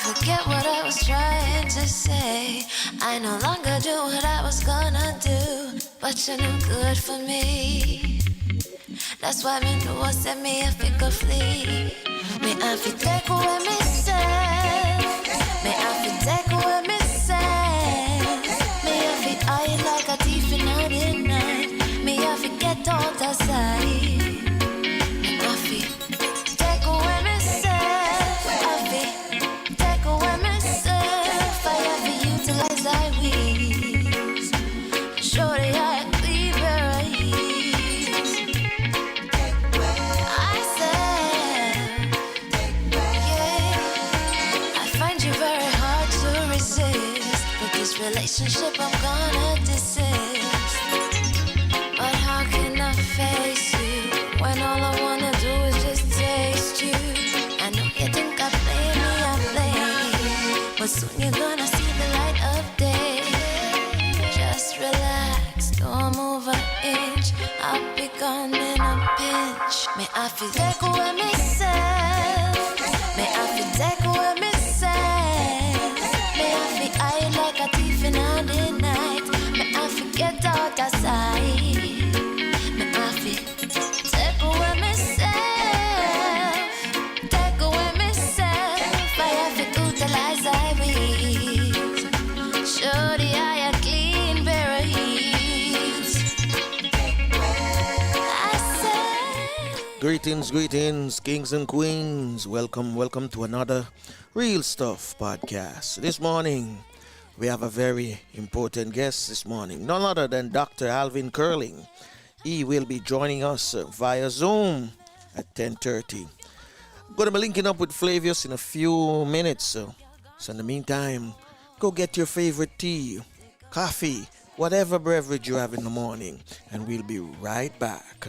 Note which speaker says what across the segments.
Speaker 1: forget what I was trying to say. I no longer do what I was gonna do, but you're no good for me. That's why me know I send me a fickle flee. Me have to take away myself. Me have to take away myself. Me have to hide like a thief in the night. Me have to get out of sight. Me have to take away myself. Have to take away myself. I have to utilize my wings. Surely I clean where I ease. I said, yeah, I find you very hard to resist. But this relationship I'm gonna desist. But how can I face you when all I wanna do is just taste you? I know you think I play me, I play, but soon you're gonna see the light of day. Just relax, don't move an inch. I'll be gone in a pinch. May I feel take away myself. May I feel take away myself. May I feel hide like a thief in the night. May I forget out of sight. May I feel take away myself. Take away myself. I have to utilize I wings. Surely I a clean pair of heels. I said.
Speaker 2: Greetings, kings and queens. Welcome to another Real Stuff podcast. This morning, we have a very important guest this morning. None other than Dr. Alvin Curling. He will be joining us via Zoom at 10:30. I'm going to be linking up with Flavius in a few minutes. So in the meantime, go get your favorite tea, coffee, whatever beverage you have in the morning, and we'll be right back.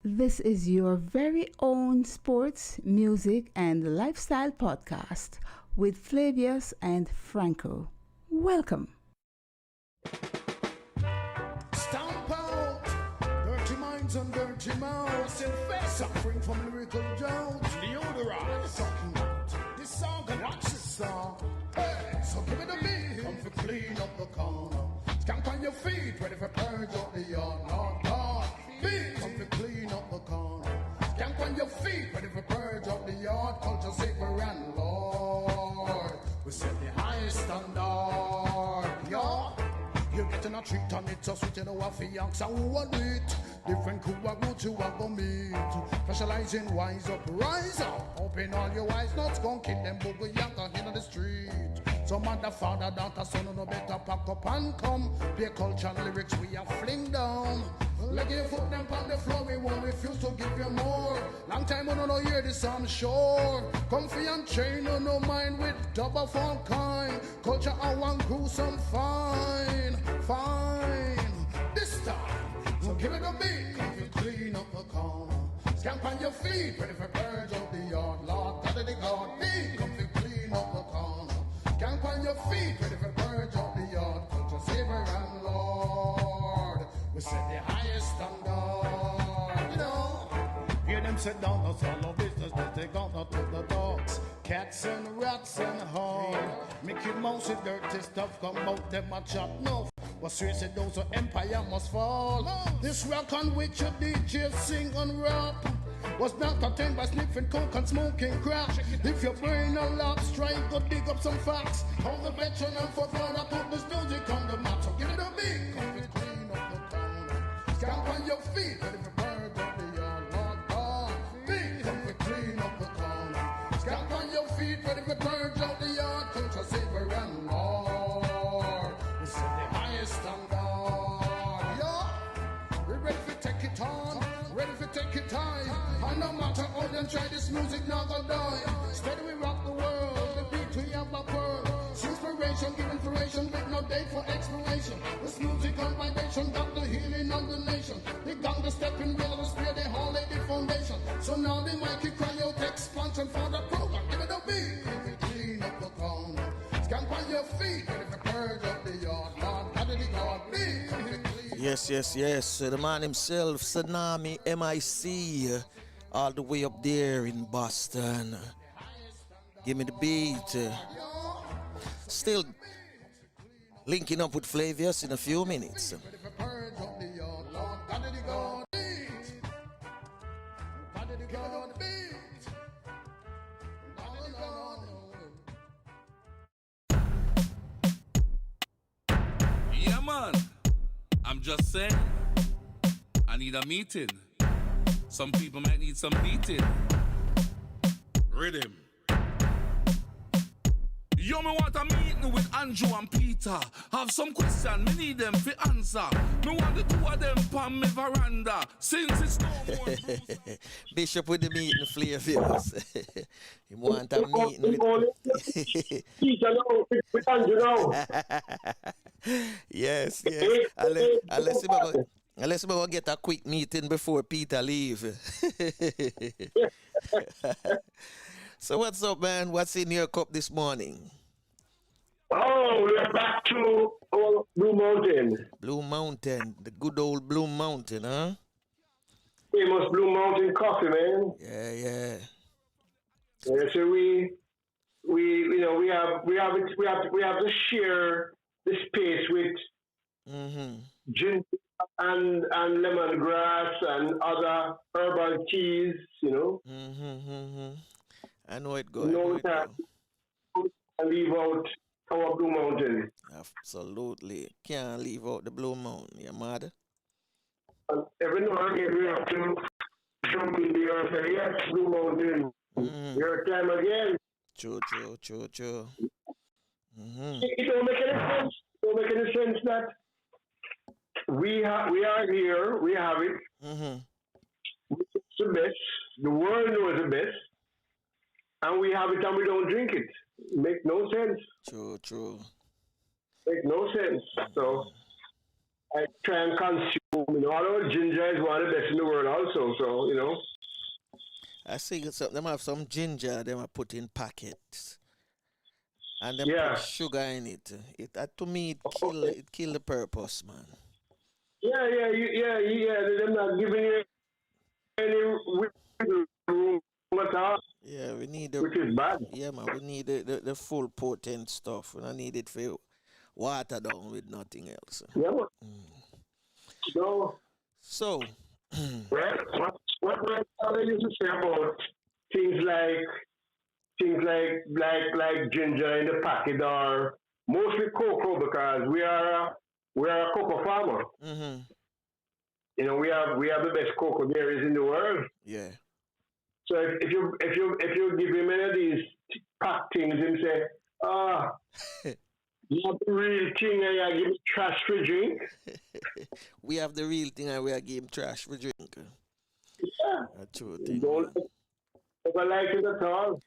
Speaker 3: This is your very own sports, music, and lifestyle podcast with Flavius and Franco. Welcome.
Speaker 4: Stamp out dirty minds and dirty mouths, suffering from lyrical drought. Deodorize, talking about this song and watch this song. Hey, so give it a beat, come for clean up the corner. Skank on your feet, ready for purge up the yard. Not God, beat, come for clean up the corner. Skank on your feet, ready for purge up the yard. Culture savior and Lord, we set the highest standard. Yeah. You're getting a treat and it's a sweet, you know, a fiance and who want it. Different crew are good to a go meet. Specializing wise up, rise up. Open all your eyes, nuts gon' kill them booger yanker in the street. Some mother, father, daughter, son, no better pack up and come. Play culture lyrics we are fling down. Like your foot them on the floor, we won't refuse to give you more. Long time we don't hear this, I'm sure. Comfy and chain, no mind with double form kind. Culture I want gruesome fine. This time, so give it a beat. Come you clean up the corner. Stamp on your feet, ready for purge of the yard. Lord, God of the God, beat. Come you clean up the corner. Stamp on your feet, ready for purge of the yard. Culture savior and Lord, we set the highest standard. You know, hear them sit down, no solo business. They take out to the dogs. Cats and rats and hogs. Mickey Mouse with dirty stuff come out them a chat no. What seriously those who empire must fall. This rock on which a DJ sing and rap. was not attained by sniffing coke and smoking crack. If your brain a lapse, try go dig up some facts. How the veteran and for fun, I put this music on the map. So give it a beat, come and clean up the town. Stamp on your feet, but if a bird of the yard, Lord God, beat, come and clean up the town. Stamp on your feet, but if a bird of the yard, come to say we're on Lord. We set the highest standard, yeah. We're ready to take it on, ready to take it high. And no matter how them try, this music not gonna die. Steady we rock the world, the beat we have a pearl. Inspiration, give inspiration with no date for exploration. This music and vibration got the healing of the nation. They got the stepping wheel of the spear, they all laid the foundation. So now they might keep crying out expansion for the program. Give it a beat, if we clean up the town. Stamp on your feet, and if we purge up the yard, Lord, how did he God be?
Speaker 2: Yes. The man himself, Tsunami MIC, all the way up there in Boston. Give me the beat. Still linking up with Flavius in a few minutes.
Speaker 5: Yeah, man. I'm just saying, I need a meeting. Some people might need some beating. Rhythm. Yo, me want a meeting with Andrew and Peter. Have some question, me need them for answer. Me want the two of them on me veranda. Since it's no more Bruce.
Speaker 2: Bishop with the meeting, Flavius. He want a meeting with...
Speaker 6: Peter now, with Andrew now.
Speaker 2: Yes. Unless we go get a quick meeting before Peter leave. So what's up, man? What's in your cup this morning?
Speaker 6: Oh, we're back to Blue Mountain.
Speaker 2: Blue Mountain, the good old Blue Mountain, huh?
Speaker 6: Famous Blue Mountain coffee, man.
Speaker 2: Yeah.
Speaker 6: Yeah, so we have to share the space with ginger and lemongrass and other herbal teas,
Speaker 2: I know it goes.
Speaker 6: No time to leave out our Blue Mountain.
Speaker 2: Absolutely. Can't leave out the Blue Mountain, you mad?
Speaker 6: And every now and again we have to jump in the earth and say, yes, Blue Mountain. Your time again.
Speaker 2: True.
Speaker 6: It don't make any sense. It don't make any sense that we are here, we have it. It's the best. The world knows the best. And we have it and we don't drink it. Make no sense.
Speaker 2: True.
Speaker 6: Make no sense. So I try and consume, although ginger is one of the best in the world also, so,
Speaker 2: I see them have some ginger them are put in packets. And them put sugar in it. To me it kill the purpose, man.
Speaker 6: Yeah. They're not giving you any wiggle room at all.
Speaker 2: Yeah, we need
Speaker 6: which is bad.
Speaker 2: Yeah, man, we need the full potent stuff. We don't need it for water down with nothing else.
Speaker 6: Yeah. No.
Speaker 2: So,
Speaker 6: what I used to say about things like ginger in the packet are mostly cocoa because we are a cocoa farmer. We have the best cocoa there is in the world.
Speaker 2: Yeah.
Speaker 6: So if you give him any of these pack things and say, you have the real thing and you give him trash for drink.
Speaker 2: We have the real thing and we are giving trash for drink.
Speaker 6: Yeah.
Speaker 2: A true thing.
Speaker 6: Don't ever like it at all.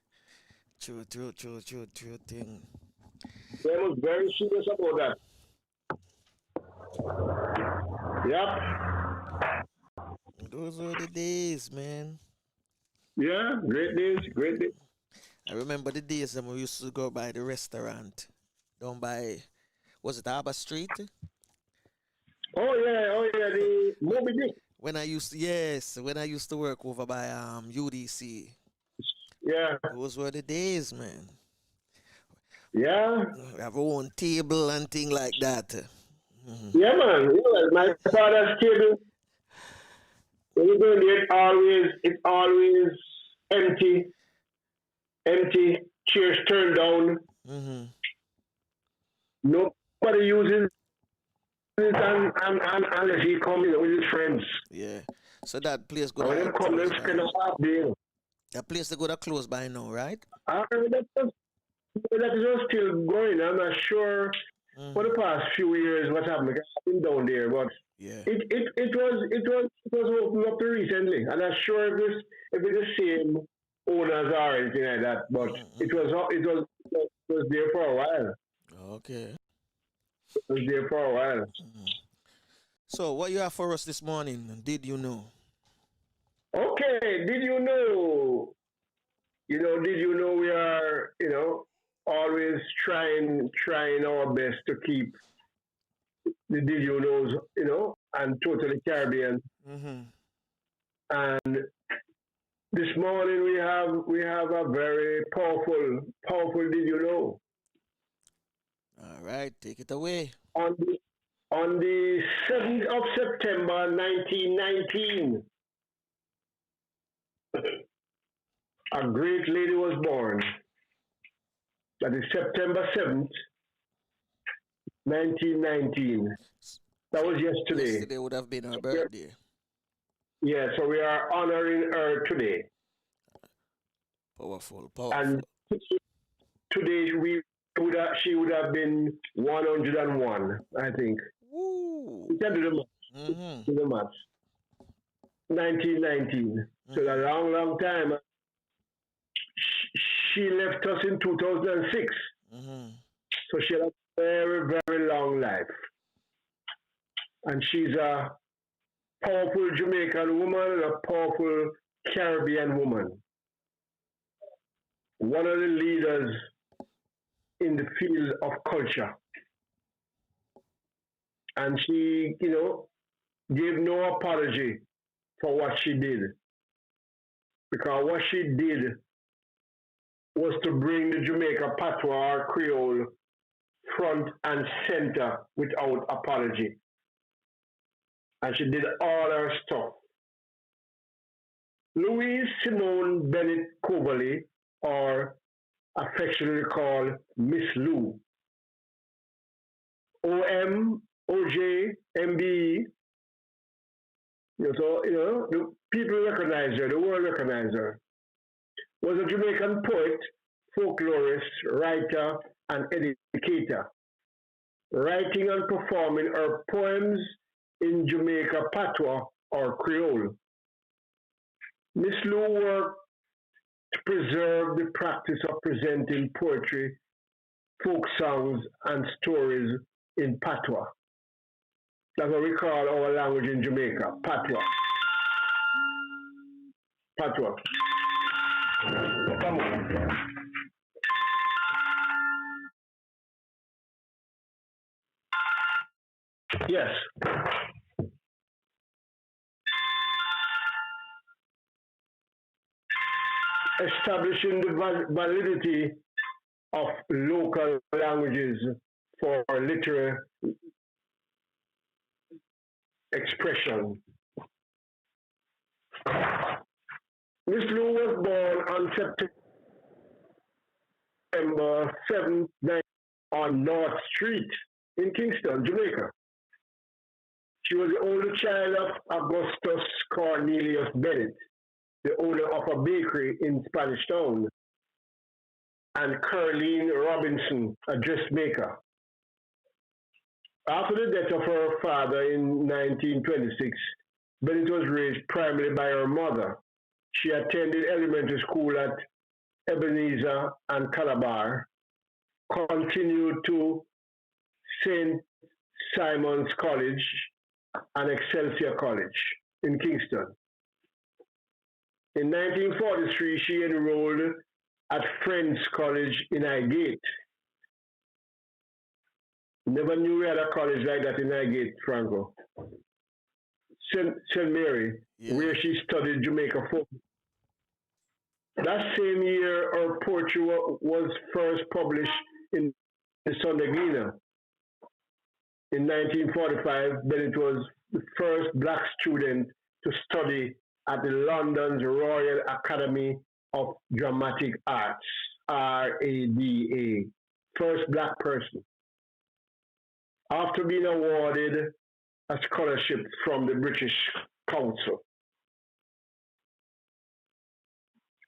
Speaker 2: True thing.
Speaker 6: They was very serious about that. Yep.
Speaker 2: Those were the days, man.
Speaker 6: Yeah, great days.
Speaker 2: I remember the days when we used to go by the restaurant down by, was it Harbour Street?
Speaker 6: Oh yeah, the Moby Dick.
Speaker 2: When I used to work over by UDC.
Speaker 6: Yeah.
Speaker 2: Those were the days, man.
Speaker 6: Yeah.
Speaker 2: We have our own table and thing like that.
Speaker 6: Yeah, man. My father's table. When you go there, it's always empty, empty, chairs turned down.
Speaker 2: Mm-hmm.
Speaker 6: Nobody uses it unless he comes with his friends.
Speaker 2: Yeah. So that place
Speaker 6: And when
Speaker 2: gonna
Speaker 6: they come, they
Speaker 2: close
Speaker 6: spend a
Speaker 2: by.
Speaker 6: half day.
Speaker 2: That place they gonna close by now, right?
Speaker 6: That is still going. I'm not sure for the
Speaker 2: Mm-hmm.
Speaker 6: past few years what's happened. I've been down there, but
Speaker 2: Yeah.
Speaker 6: it was opened up recently. I'm not sure if it's the same owners or anything like that, but
Speaker 2: Mm-hmm.
Speaker 6: it was there for a while.
Speaker 2: Okay.
Speaker 6: It was there for a while.
Speaker 2: Mm-hmm. So what you have for us this morning? Did you know?
Speaker 6: Okay, did you know? Did you know we are always trying our best to keep the did you knows and totally Caribbean.
Speaker 2: Mm-hmm.
Speaker 6: And this morning we have a very powerful did you know
Speaker 2: All right, take it away.
Speaker 6: on the 7th of September 1919, a great lady was born. That is September 7th, 1919. That was yesterday.
Speaker 2: Yesterday would have been her birthday.
Speaker 6: Yeah, so we are honoring her today.
Speaker 2: Powerful, powerful.
Speaker 6: And today she would have been 101, I think.
Speaker 2: Woo.
Speaker 6: We can do the math.
Speaker 2: Mm-hmm.
Speaker 6: Do the math. 1919. So a long time. She left us in 2006.
Speaker 2: Mm-hmm.
Speaker 6: So she had a very, very long life. And she's a powerful Jamaican woman and a powerful Caribbean woman. One of the leaders in the field of culture. And she, gave no apology for what she did. Because what she did was to bring the Jamaica patois or Creole front and center without apology. And she did all her stuff. Louise Simone Bennett Coverley, or affectionately called Miss Lou, OM, OJ, MBE. The people recognize her, the world recognize her. Was a Jamaican poet, folklorist, writer, and educator, writing and performing her poems in Jamaica patois or Creole. Miss Lou worked to preserve the practice of presenting poetry, folk songs, and stories in patois. That's what we call our language in Jamaica, patois. Patois. Come on. Yes. Establishing the validity of local languages for literary expression. Miss Lou was born on September 7th on North Street in Kingston, Jamaica. She was the only child of Augustus Cornelius Bennett, the owner of a bakery in Spanish Town, and Caroline Robinson, a dressmaker. After the death of her father in 1926, Bennett was raised primarily by her mother. She attended elementary school at Ebenezer and Calabar, continued to St. Simon's College and Excelsior College in Kingston. In 1943, she enrolled at Friends College in Highgate. Never knew we had a college like that in Highgate, Franco. St. Mary, where she studied Jamaica folk. That same year, her poetry was first published in the Sunday Gleaner. In 1945, Bennett was the first black student to study at the London's Royal Academy of Dramatic Arts, RADA, first black person, after being awarded a scholarship from the British Council.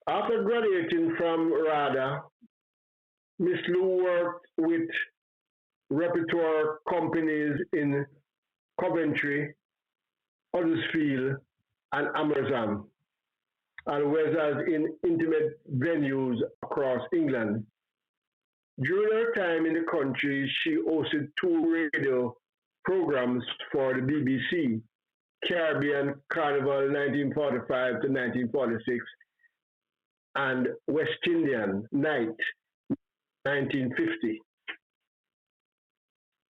Speaker 6: After graduating from RADA, Miss Lou worked with repertoire companies in Coventry, Huddersfield, and Amazon, as well as in intimate venues across England. During her time in the country, she hosted two radio programs for the BBC, Caribbean Carnival 1945 to 1946 and West Indian Night 1950.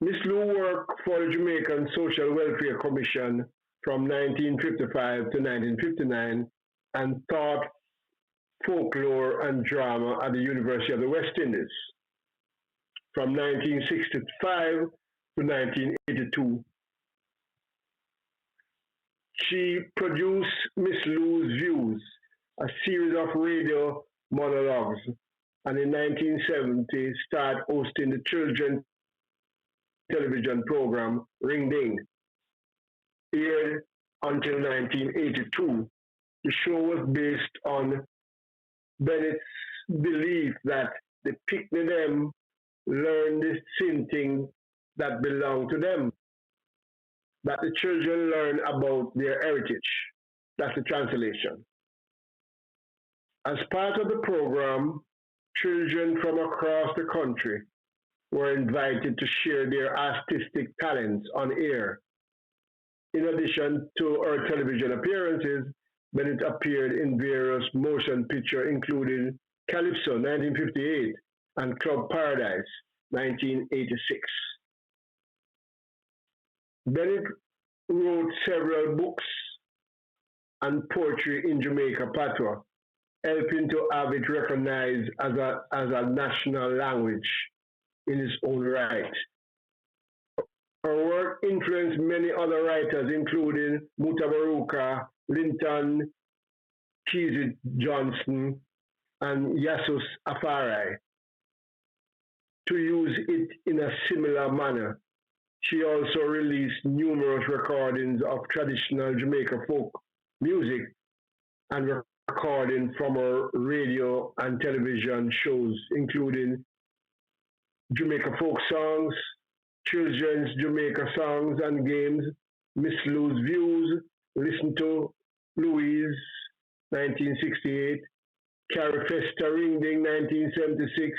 Speaker 6: Miss Lou worked for the Jamaican Social Welfare Commission from 1955 to 1959 and taught folklore and drama at the University of the West Indies. From 1965 to 1982, she produced Miss Lou's Views, a series of radio monologues, and in 1970 started hosting the children's television program Ring Ding. Aired until 1982, the show was based on Bennett's belief that the Picnic them learn the same thing that belong to them, that the children learn about their heritage. That's the translation. As part of the program, children from across the country were invited to share their artistic talents on air. In addition to her television appearances, Bennett appeared in various motion pictures, including Calypso 1958 and Club Paradise 1986. Bennett wrote several books and poetry in Jamaica patois, helping to have it recognized as a national language in its own right. Her work influenced many other writers, including Mutabaruka, Linton, Kesey Johnson, and Yassus Afari, to use it in a similar manner. She also released numerous recordings of traditional Jamaica folk music and recordings from her radio and television shows, including Jamaica folk songs, children's Jamaica songs and games, Miss Lou's Views, Listen to Louise, 1968, Carrie Festa Ring Ding, 1976,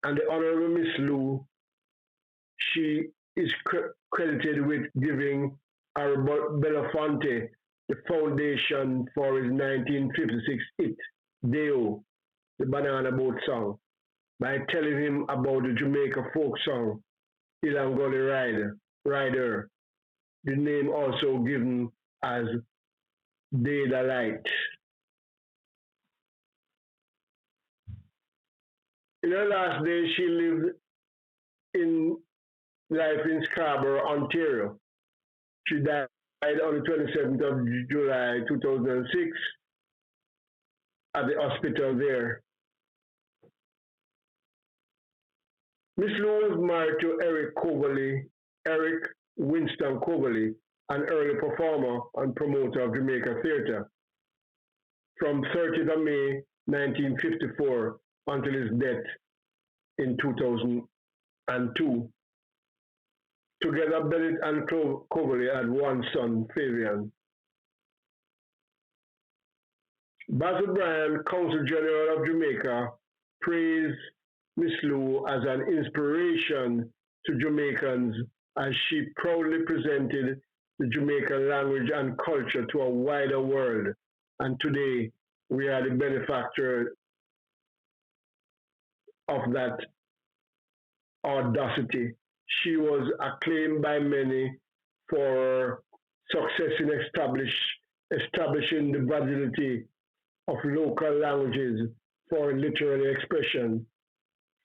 Speaker 6: and the Honorable Miss Lou. She is credited with giving Belafonte the foundation for his 1956 hit, Deo, the Banana Boat song, by telling him about the Jamaica folk song, Ilangoli Rider, the name also given as Day the Light. In her last days, she lived in life in Scarborough, Ontario. She died on the 27th of July 2006 at the hospital there. Miss Lou was married to Eric Winston Coverley, an early performer and promoter of Jamaica theatre, from 30th of May 1954 until his death in 2002. Together, Bennett and Coverley had one son, Fabian. Basil Bryan, Consul General of Jamaica, praised Miss Lou as an inspiration to Jamaicans as she proudly presented the Jamaican language and culture to a wider world. And today, we are the benefactor of that audacity. She was acclaimed by many for her success in establishing the validity of local languages for literary expression.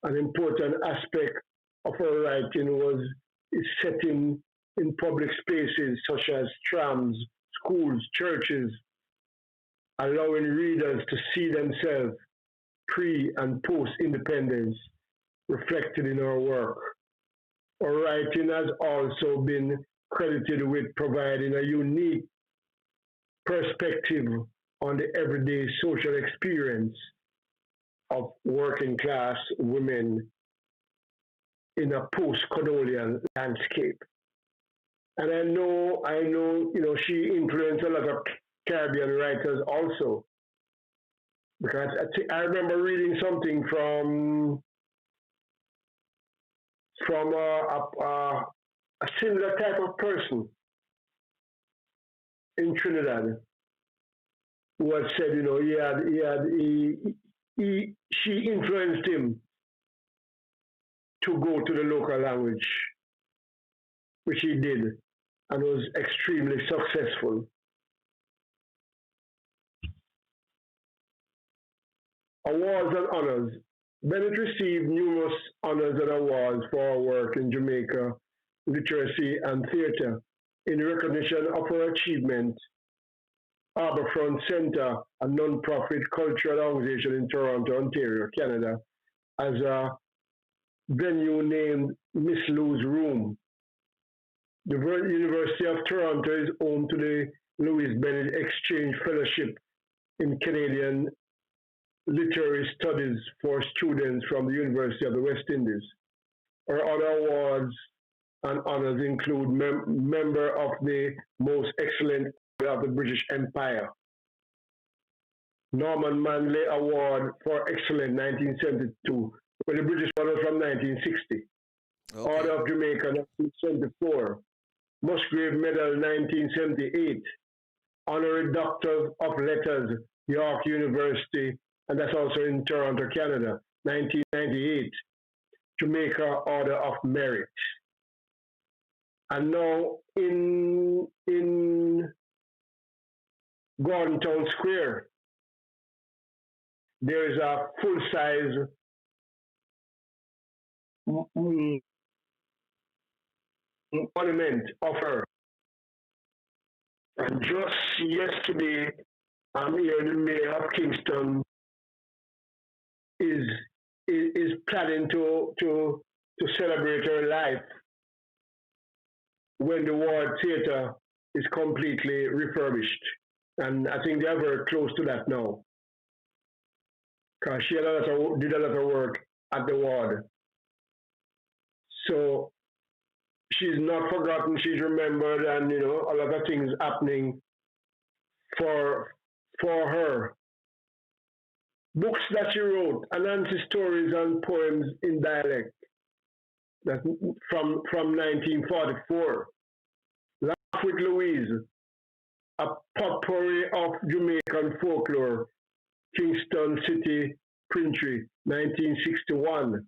Speaker 6: An important aspect of her writing was its setting in public spaces such as trams, schools, churches, allowing readers to see themselves pre and post independence reflected in our work. Our writing has also been credited with providing a unique perspective on the everyday social experience of working class women in a post-colonial landscape. And she influenced a lot of Caribbean writers also, because I remember reading something from a similar type of person in Trinidad who had said, she influenced him to go to the local language, which he did, and was extremely successful. Awards and honors. Bennett received numerous honors and awards for her work in Jamaica literacy and theatre. In recognition of her achievement, Harbourfront Centre, a non-profit cultural organization in Toronto, Ontario, Canada, has a venue named Miss Lou's Room. The University of Toronto is home to the Louis Bennett Exchange Fellowship in Canadian Literary Studies for students from the University of the West Indies. Her other awards and honors include member of the Most Excellent Order of the British Empire, Norman Manley Award for Excellence 1972, well, the British one was from 1960. Okay. Order of Jamaica 1974, Musgrave Medal 1978, Honorary Doctor of Letters, York University, and that's also in Toronto, Canada, 1998, Jamaica Order of Merit. And now in Gordon Town Square, there is a full-size monument of her. And just yesterday, I'm here, the mayor of Kingston is planning to celebrate her life when the Ward Theatre is completely refurbished. And I think they are very close to that now, because she did a lot of work at the Ward. So she's not forgotten, she's remembered, and a lot of things happening for her. Books that she wrote, Anansi stories and poems in dialect, that's from 1944. Laugh with Louise, a potpourri of Jamaican folklore, Kingston City Printry, 1961.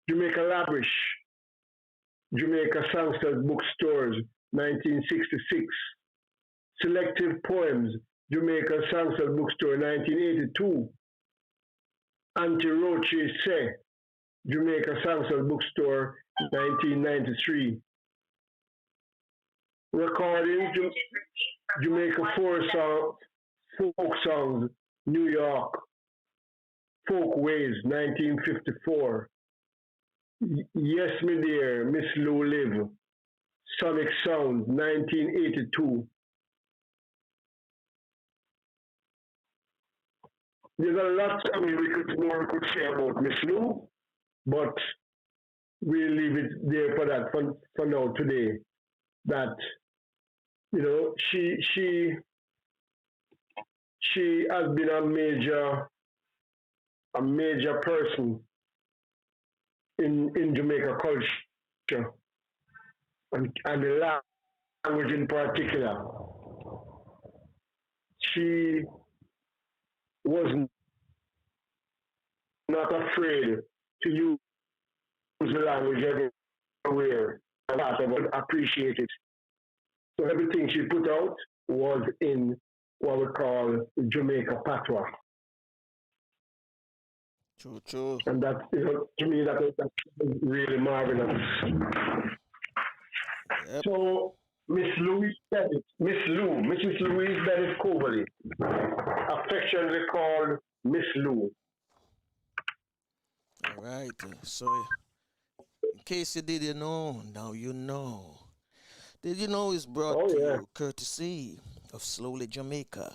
Speaker 6: Jamaica Lavish, Jamaica Songsters Bookstores, 1966. Selective Poems, Jamaica Songsters Bookstore, 1982. Anti-Roche Se, Jamaica Songsters Bookstore, 1993. Recordings, Jamaica Folk Songs, New York. Folkways, 1954. Yes, Me Dear, Miss Lou Live, Sonic Sound, 1982. There's a lot we could say about Miss Lou, but we'll leave it there for that for now today. That she has been a major person in Jamaica culture and the language in particular. She was not afraid to use the language everywhere and appreciate it. So everything she put out was in what we call Jamaica patois.
Speaker 2: True.
Speaker 6: And that, to me, that's really marvelous.
Speaker 2: Yep.
Speaker 6: So Miss Louise Bennett. Mrs. Louise Bennett Coverly. Affectionately called Miss Lou.
Speaker 2: All right. So, in case you didn't know, now you know. Did you know it's brought
Speaker 6: Oh
Speaker 2: to
Speaker 6: yeah.
Speaker 2: you courtesy of Slowly Jamaica,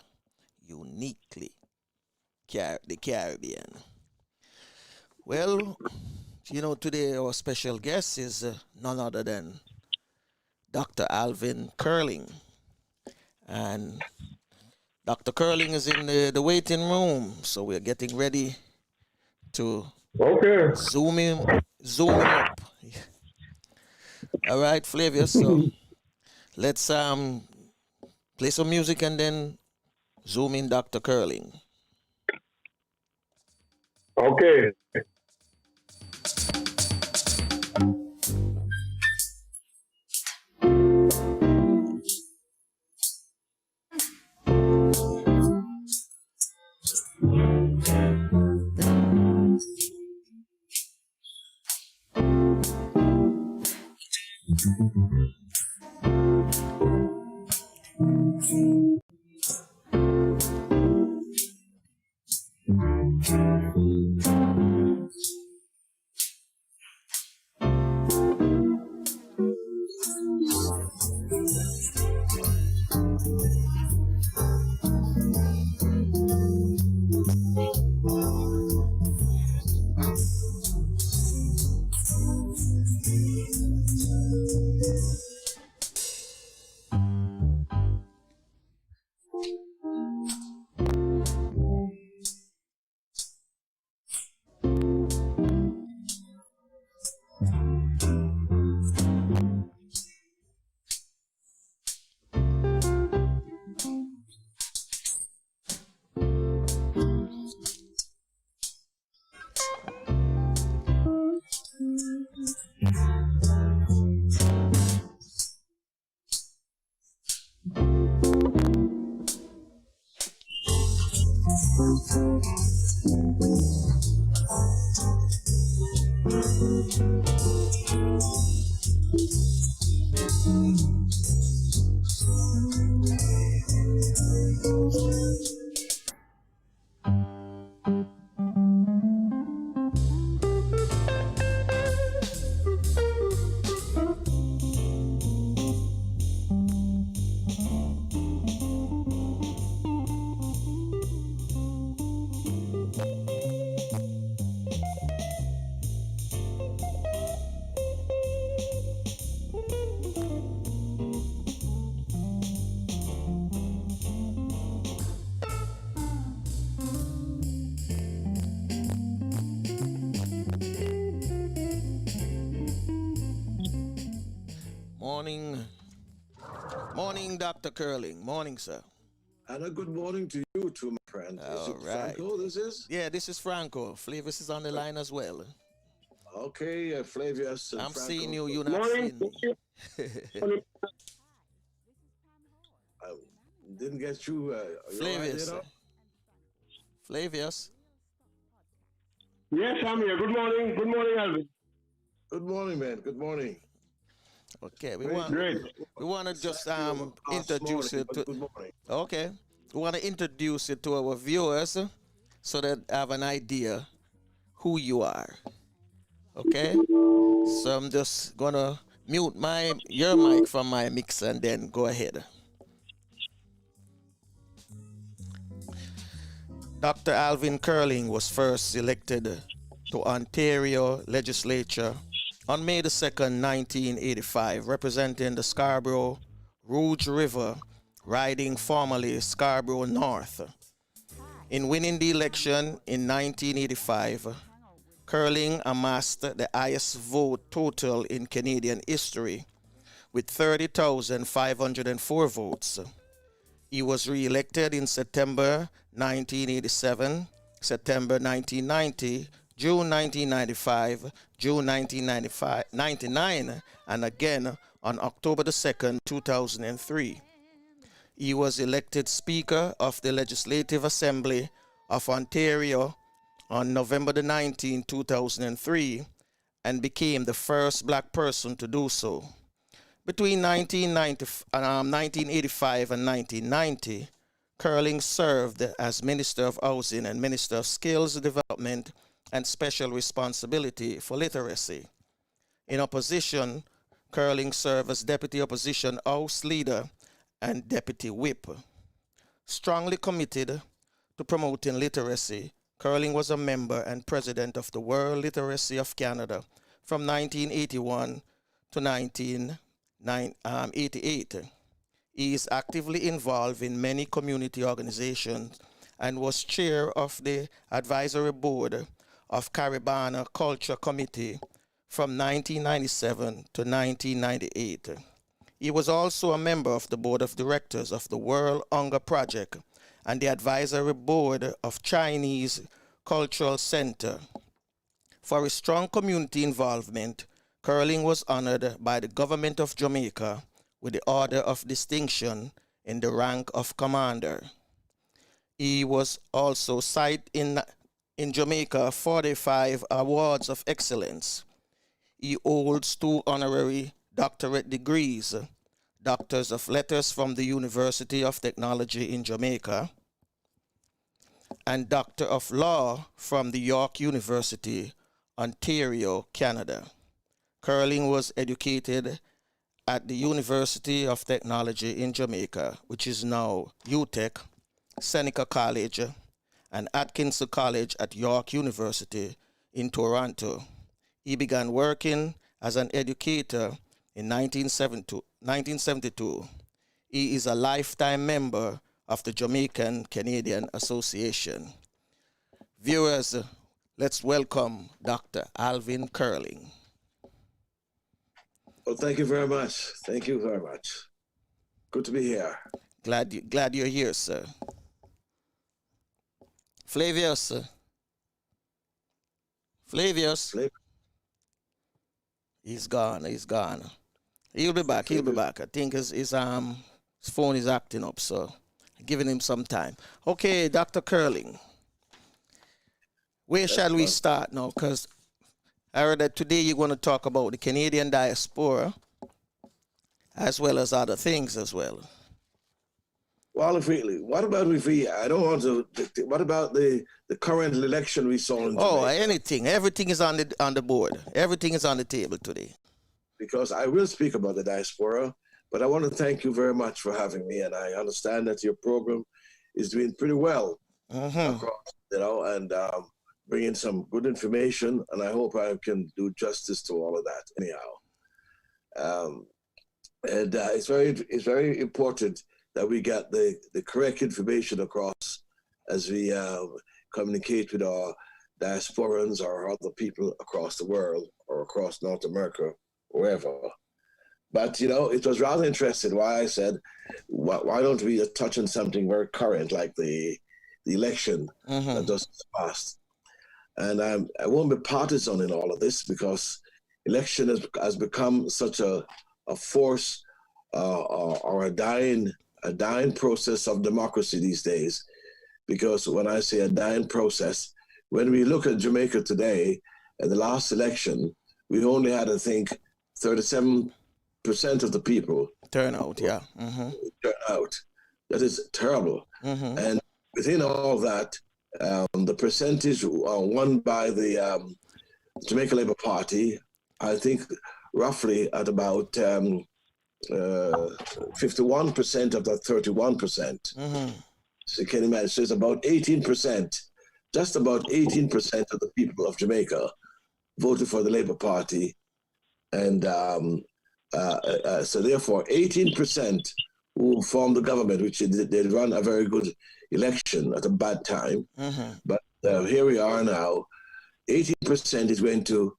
Speaker 2: uniquely the Caribbean. Well, today our special guest is none other than Dr. Alvin Curling. And Dr. Curling is in the waiting room, so we're getting ready to
Speaker 6: Okay.
Speaker 2: zoom him up. All right, Flavius, so let's play some music and then zoom in Dr. Curling.
Speaker 6: Okay.
Speaker 2: Morning. Morning, Dr. Curling. Morning, sir.
Speaker 7: And a good morning to you too, my friend. Is
Speaker 2: All
Speaker 7: it
Speaker 2: right.
Speaker 7: Franco, this is?
Speaker 2: Yeah, this is Franco. Flavius is on the line as well.
Speaker 7: Okay, Flavius and
Speaker 2: I'm
Speaker 7: Franco.
Speaker 2: seeing you, you're not
Speaker 6: Morning.
Speaker 2: seeing me.
Speaker 7: I didn't get you.
Speaker 2: Flavius. Flavius.
Speaker 6: Yes, I'm here. Good morning. Good morning, Alvin.
Speaker 7: Good morning, man. Good morning.
Speaker 2: Okay, we
Speaker 6: Great.
Speaker 2: want to just
Speaker 7: Exactly
Speaker 2: introduce
Speaker 7: morning,
Speaker 2: you to.
Speaker 7: but good morning.
Speaker 2: Okay, we want to introduce you to our viewers so that have an idea who you are. Okay, so I'm just gonna mute your mic from my mixer and then go ahead. Dr. Alvin Curling was first elected to Ontario legislature on May the 2nd, 1985, representing the Scarborough Rouge River, riding formerly Scarborough North. In winning the election in 1985, Curling amassed the highest vote total in Canadian history with 30,504 votes. He was re-elected in September 1987, September 1990, June 1995, June 1999, and again on October the 2nd, 2003. He was elected Speaker of the Legislative Assembly of Ontario on November the 19th, 2003, and became the first black person to do so. Between 1985 and 1990, Curling served as Minister of Housing and Minister of Skills Development and Special Responsibility for Literacy. In opposition, Curling served as Deputy Opposition House Leader and Deputy Whip. Strongly committed to promoting literacy, Curling was a member and president of the World Literacy of Canada from 1981 to 1988. He is actively involved in many community organizations and was chair of the advisory board of Caribana Cultural Committee from 1997 to 1998. He was also a member of the board of directors of the World Hunger Project and the advisory board of Chinese Cultural Center. For his strong community involvement, Curling was honored by the Government of Jamaica with the Order of Distinction in the rank of Commander. He was also cited in Jamaica 45 awards of excellence. He holds 2 honorary doctorate degrees, Doctors of Letters from the University of Technology in Jamaica, and Doctor of Law from the York University, Ontario, Canada. Curling was educated at the University of Technology in Jamaica, which is now UTech, Seneca College, and Atkinson College at York University in Toronto. He began working as an educator in 1972. He is a lifetime member of the Jamaican Canadian Association. Viewers, let's welcome Dr. Alvin Curling.
Speaker 7: Well, thank you very much. Thank you very much. Good to be here.
Speaker 2: Glad you're here, sir. Flavius. He's gone. He'll be back. I think his phone is acting up, so giving him some time. Okay, Dr. Curling. Where shall we start now? Because I heard that today you're going to talk about the Canadian diaspora as well as other things as well.
Speaker 7: Well, what about the current election we saw in Jamaica?
Speaker 2: Oh, everything is on the board. Everything is on the table today.
Speaker 7: Because I will speak about the diaspora, but I want to thank you very much for having me, and I understand that your program is doing pretty well across, and bringing some good information, and I hope I can do justice to all of that anyhow. It's very important that we get the correct information across as we communicate with our diasporans or other people across the world or across North America, wherever. But, it was rather interesting why I said, why don't we touch on something very current like the election that just passed. And I won't be partisan in all of this because election has become such a force or a dying process of democracy these days. Because when I say a dying process, when we look at Jamaica today, at the last election, we only had, I think, 37% of the people
Speaker 2: turnout. Yeah.
Speaker 7: Turnout. That is terrible. And within all that, the percentage won by the Jamaica Labour Party, I think roughly at about 51% of that 31%. So you can imagine, so it's about 18%, just about 18% of the people of Jamaica voted for the Labour Party. And so therefore 18% who formed the government, which they run a very good election at a bad time. But here we are now, 18% is going to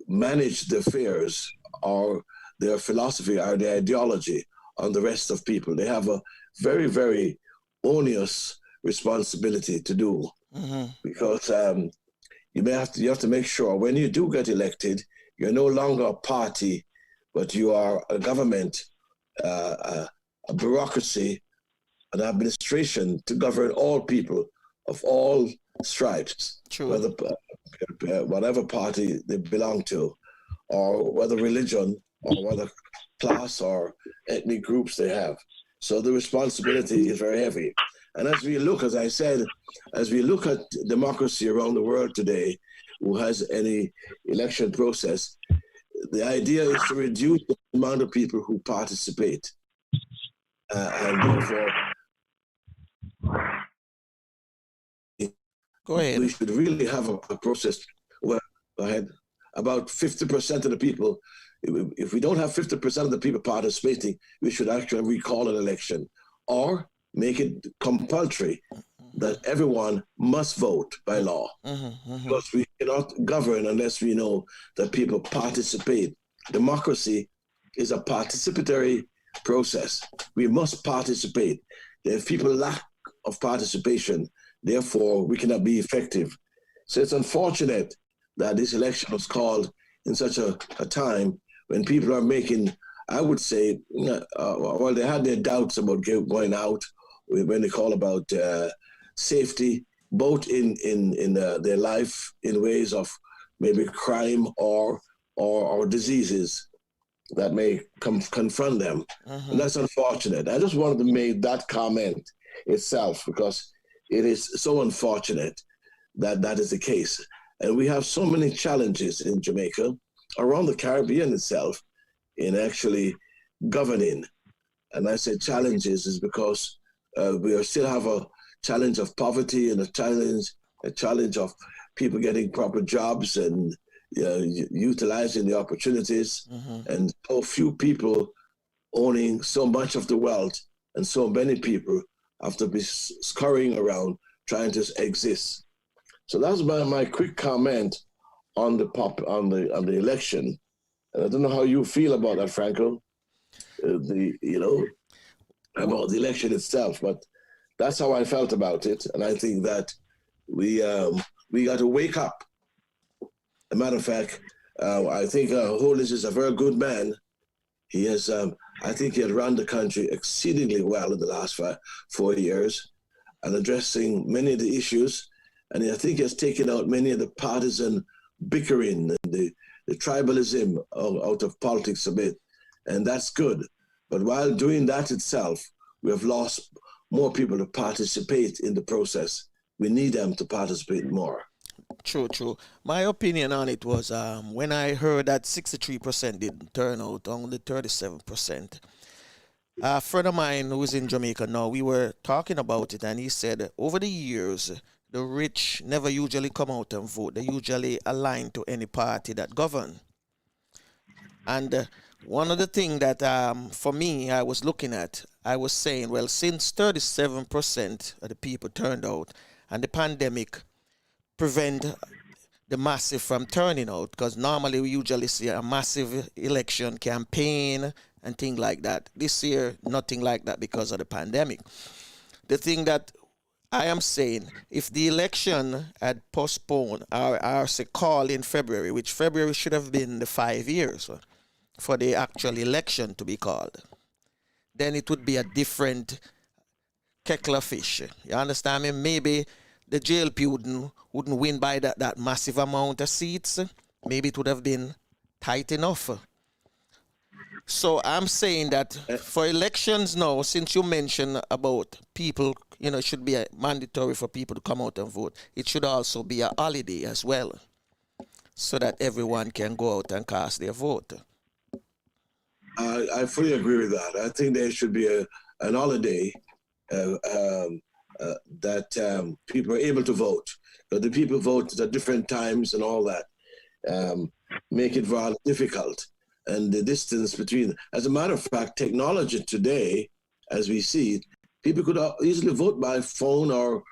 Speaker 7: manage the affairs or their philosophy or their ideology on the rest of people. They have a very, very onerous responsibility to do because you have to make sure when you do get elected, you're no longer a party, but you are a government, a bureaucracy, an administration to govern all people of all stripes, whether whatever party they belong to, or whether religion, or whether class or ethnic groups they have. So the responsibility is very heavy. And as we look, as I said, as we look at democracy around the world today, who has any election process, the idea is to reduce the amount of people who participate. And therefore,
Speaker 2: Go ahead.
Speaker 7: we should really have a process where about 50% of the people, if we don't have 50% of the people participating, we should actually recall an election or make it compulsory that everyone must vote by law. Because we cannot govern unless we know that people participate. Democracy is a participatory process. We must participate. If people lack of participation, therefore we cannot be effective. So it's unfortunate that this election was called in such a time when people are making, I would say, well, they had their doubts about going out when they call about safety, both in their life in ways of maybe crime or diseases that may confront them. And that's unfortunate. I just wanted to make that comment itself because it is so unfortunate that that is the case. And we have so many challenges in Jamaica, around the Caribbean itself, in actually governing. And I say challenges is because we still have a challenge of poverty and a challenge of people getting proper jobs and utilizing the opportunities, and so few people owning so much of the wealth, and so many people have to be scurrying around trying to exist. So that's my quick comment on the election. And I don't know how you feel about that, Franco. About the election itself, but that's how I felt about it. And I think that we got to wake up. As a matter of fact, I think Holness is a very good man. He has, I think he had run the country exceedingly well in the last 4 years and addressing many of the issues. And I think he has taken out many of the partisan bickering and the tribalism out of politics a bit. And that's good. But while doing that itself, we have lost more people to participate in the process. We need them to participate more.
Speaker 2: True. My opinion on it was when I heard that 63% didn't turn out, only 37%. A friend of mine who's in Jamaica now, we were talking about it, and he said over the years, the rich never usually come out and vote. They usually align to any party that govern. And one of the things that, for me, I was looking at, I was saying, well, since 37% of the people turned out, and the pandemic prevent the massive from turning out, because normally we usually see a massive election campaign and things like that. This year, nothing like that because of the pandemic. The thing that I am saying, if the election had postponed or say called in February, which February should have been the 5 years for the actual election to be called, then it would be a different kettle of fish. You understand me? Maybe the JLP wouldn't win by that massive amount of seats. Maybe it would have been tight enough. So I'm saying that for elections now, since you mentioned about people, it should be mandatory for people to come out and vote, it should also be a holiday as well, so that everyone can go out and cast their vote.
Speaker 7: I fully agree with that. I think there should be an holiday that people are able to vote. But the people vote at different times and all that make it rather difficult. And the distance between, as a matter of fact, technology today, as we see it, people could easily vote by phone or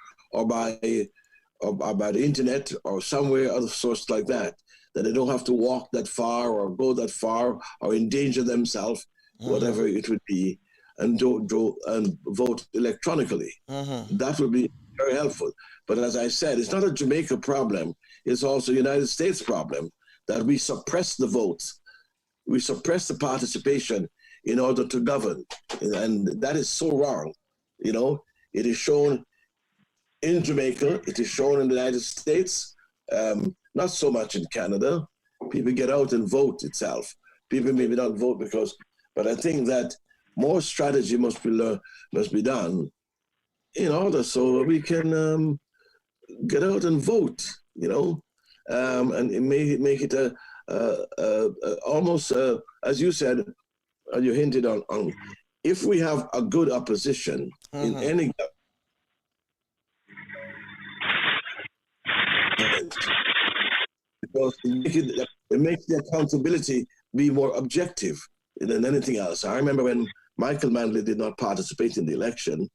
Speaker 7: by the internet or somewhere other source like that they don't have to walk that far or go that far or endanger themselves, whatever it would be, and vote electronically. That would be very helpful. But as I said, it's not a Jamaica problem. It's also a United States problem that we suppress the votes. We suppress the participation in order to govern. And that is so wrong. It is shown in Jamaica. It is shown in the United States. Not so much in Canada. People get out and vote itself. People maybe not vote because But I think that more strategy must be done in order so we can get out and vote, and make it almost as you said, you hinted on if we have a good opposition in any government, because it makes the accountability be more objective than anything else. I remember when Michael Manley did not participate in the election,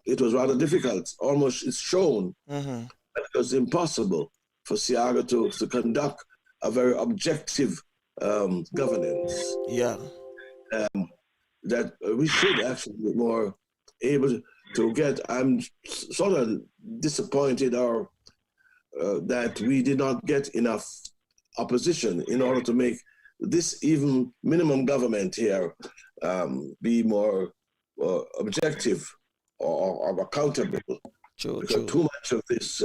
Speaker 7: it was rather difficult. Almost it's shown that it was impossible for Siaga to conduct a very objective governance.
Speaker 2: Yeah.
Speaker 7: That we should actually be more able to get. I'm sort of disappointed or that we did not get enough opposition in order to make this even minimum government here be more objective or accountable.
Speaker 2: True.
Speaker 7: Too much of this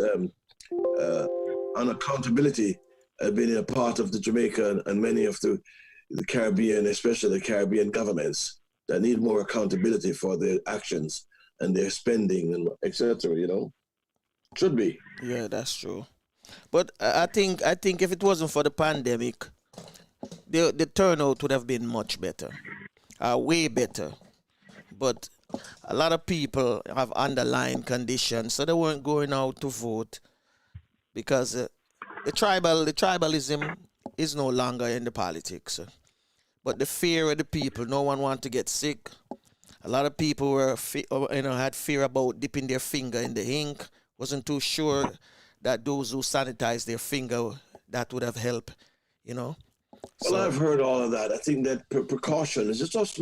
Speaker 7: unaccountability has been a part of the Jamaica and many of the Caribbean, especially the Caribbean governments, that need more accountability for their actions and their spending and etc. Should be.
Speaker 2: Yeah, that's true. But I think if it wasn't for the pandemic, the turnout would have been much better, way better. But a lot of people have underlying conditions, so they weren't going out to vote because the tribalism is no longer in the politics. But the fear of the people, no one want to get sick. A lot of people were, had fear about dipping their finger in the ink. Wasn't too sure that those who sanitize their finger, that would have helped,
Speaker 7: Well, I've heard all of that. I think that precaution is just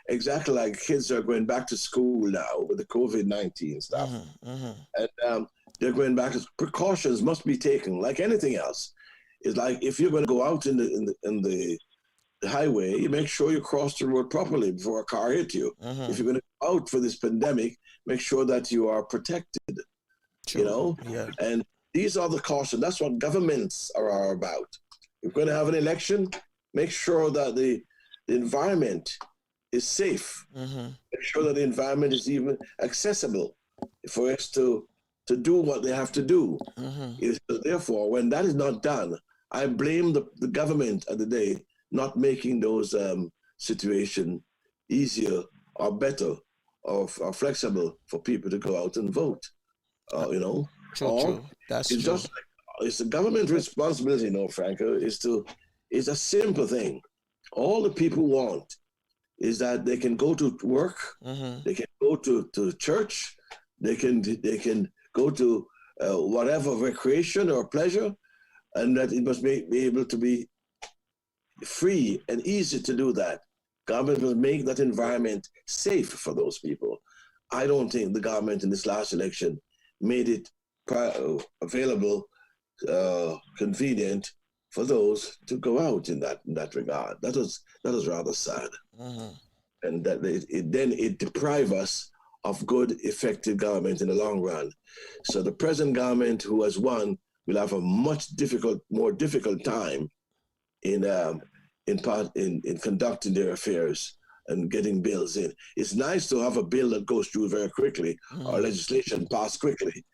Speaker 7: exactly like kids are going back to school now with the COVID-19 stuff. And they're going back to precautions must be taken like anything else. It's like if you're going to go out in the highway, you make sure you cross the road properly before a car hits you. If you're going to go out for this pandemic, make sure that you are protected.
Speaker 2: True. Yeah.
Speaker 7: And these are the cautions. That's what governments are about. If we're going to have an election, make sure that the environment is safe. Make sure that the environment is even accessible for us to do what they have to do. Therefore, when that is not done, I blame the government at the day not making those situations easier or better or flexible for people to go out and vote.
Speaker 2: True. That's true.
Speaker 7: It's the government responsibility, Franco, is a simple thing. All the people want is that they can go to work, they can go to church, they can go to whatever recreation or pleasure, and that it must be able to be free and easy to do that. Government must make that environment safe for those people. I don't think the government in this last election made it available, convenient for those to go out in that regard. That was rather sad, and that it deprives us of good, effective government in the long run. So the present government, who has won, will have a much more difficult time in conducting their affairs and getting bills in. It's nice to have a bill that goes through very quickly, or legislation passed quickly.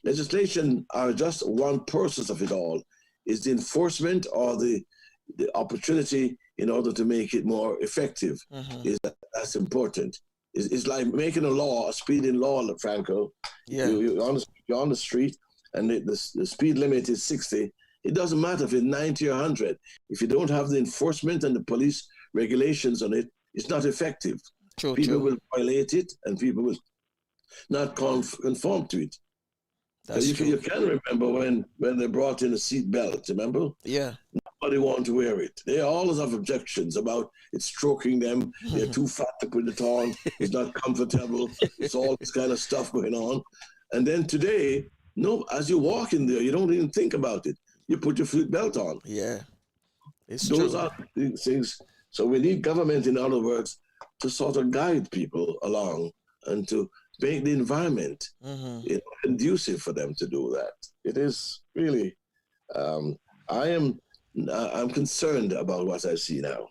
Speaker 7: Legislation are just one process of it all. Is the enforcement or the opportunity in order to make it more effective. That's important. It's like making a law, a speeding law, Franco.
Speaker 2: Yeah.
Speaker 7: You're on the street and the speed limit is 60. It doesn't matter if it's 90 or 100. If you don't have the enforcement and the police regulations on it, it's not effective. People will violate it and people will not conform to it. You can remember when they brought in a seat belt, remember?
Speaker 2: Yeah.
Speaker 7: Nobody wanted to wear it. They always have objections about it stroking them. They're too fat to put it on. It's not comfortable. It's all this kind of stuff going on. And then today, as you walk in there, you don't even think about it. You put your seat belt on.
Speaker 2: Yeah.
Speaker 7: Those are the things. So we need government, in other words, to sort of guide people along and to make the environment conducive for them to do that. It is really, I'm concerned about what I see now.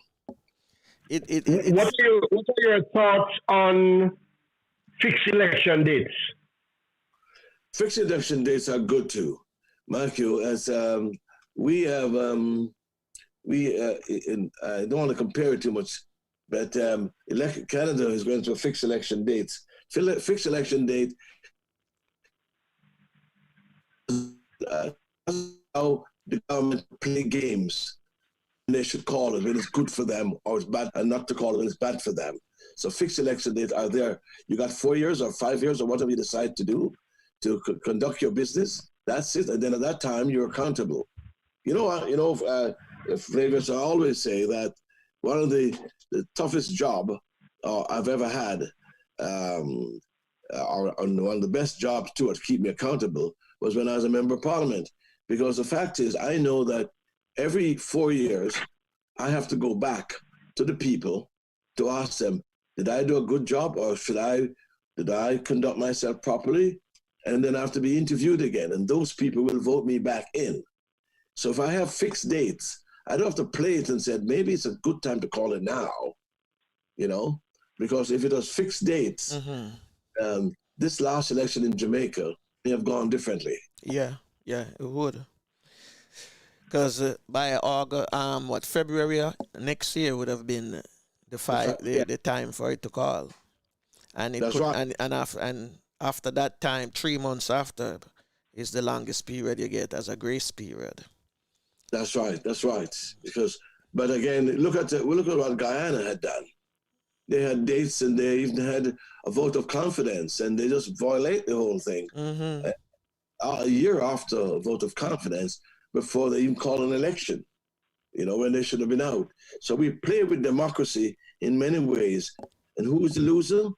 Speaker 6: What are your thoughts on fixed election dates?
Speaker 7: Fixed election dates are good too, Matthew. As we have, I don't want to compare it too much, but Canada is going to a fixed election dates. Fixed election date. How the government play games. They should call it when it's good for them, or it's bad, and not to call it when it's bad for them. So fixed election dates are there. You got 4 years or 5 years or whatever you decide to do to conduct your business. That's it. And then at that time, you're accountable. Flavors, I always say that one of the toughest job I've ever had, or one of the best jobs too, to keep me accountable, was when I was a member of parliament. Because the fact is, I know that every 4 years, I have to go back to the people to ask them, did I do a good job, or did I conduct myself properly? And then I have to be interviewed again, and those people will vote me back in. So if I have fixed dates, I don't have to play it and say, maybe it's a good time to call it now, because if it was fixed dates, this last election in Jamaica may have gone differently.
Speaker 2: Yeah, it would. Because by August, February next year would have been the time for it to call, and and after that time, 3 months after, is the longest period you get as a grace period.
Speaker 7: That's right. But again, look at what Guyana had done. They had dates, and they even had a vote of confidence, and they just violate the whole thing. A year after a vote of confidence, before they even call an election, when they should have been out. So we play with democracy in many ways. And who is the loser?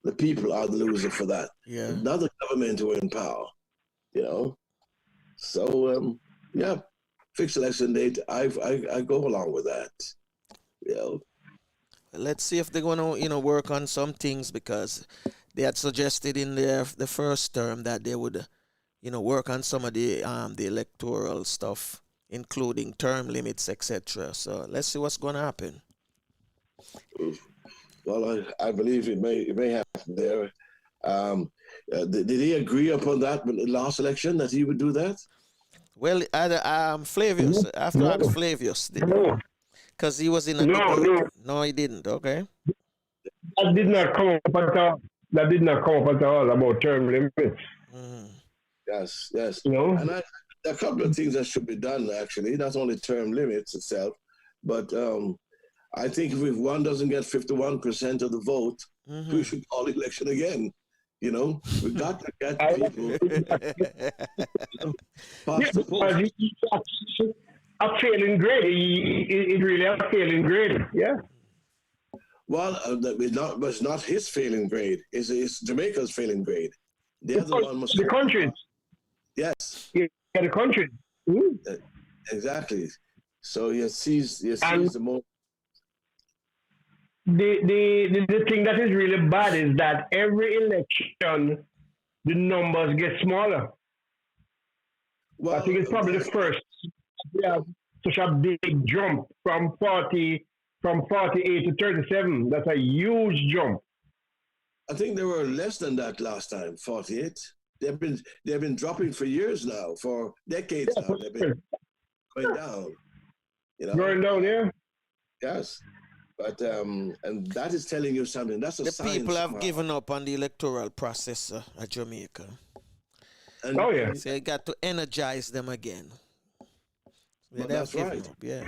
Speaker 7: The people are the loser for that.
Speaker 2: Yeah.
Speaker 7: Not the government who are in power, So, fixed election date, I go along with that,
Speaker 2: Let's see if they're going to, work on some things, because they had suggested in the first term that they would, work on some of the electoral stuff, including term limits, etc. So let's see what's going to happen.
Speaker 7: Well, I believe it may happen there. Did he agree upon that in the last election, that he would do that?
Speaker 2: Well, Flavius, after I asked Flavius, because he was in a
Speaker 6: No,
Speaker 2: No, he didn't. Okay.
Speaker 6: that did not come up at all. That did not come up at all about term limits.
Speaker 7: Yes. And there are a couple of things that should be done, actually, not only term limits itself, but I think if one doesn't get 51% of the vote, we should call election again. We got to get people past the post.
Speaker 6: A failing grade. It really a failing grade. Yeah.
Speaker 7: Well, it's not his failing grade. It's Jamaica's failing grade. They're the one must.
Speaker 6: The country.
Speaker 7: Yes.
Speaker 6: Yeah, the country.
Speaker 7: Exactly. So he sees the most.
Speaker 6: The thing that is really bad is that every election, the numbers get smaller. Well, I think it's probably the first. We have such a big jump from 48 to 37. That's a huge jump.
Speaker 7: I think they were less than that last time, 48. They've been dropping for years now, for decades now. They've been going down.
Speaker 6: Going down, yeah.
Speaker 7: Yes. But and that is telling you something. That's a sign.
Speaker 2: The people have given up on the electoral process at Jamaica.
Speaker 7: And
Speaker 2: So you got to energize them again.
Speaker 7: But that's right.
Speaker 2: Yeah.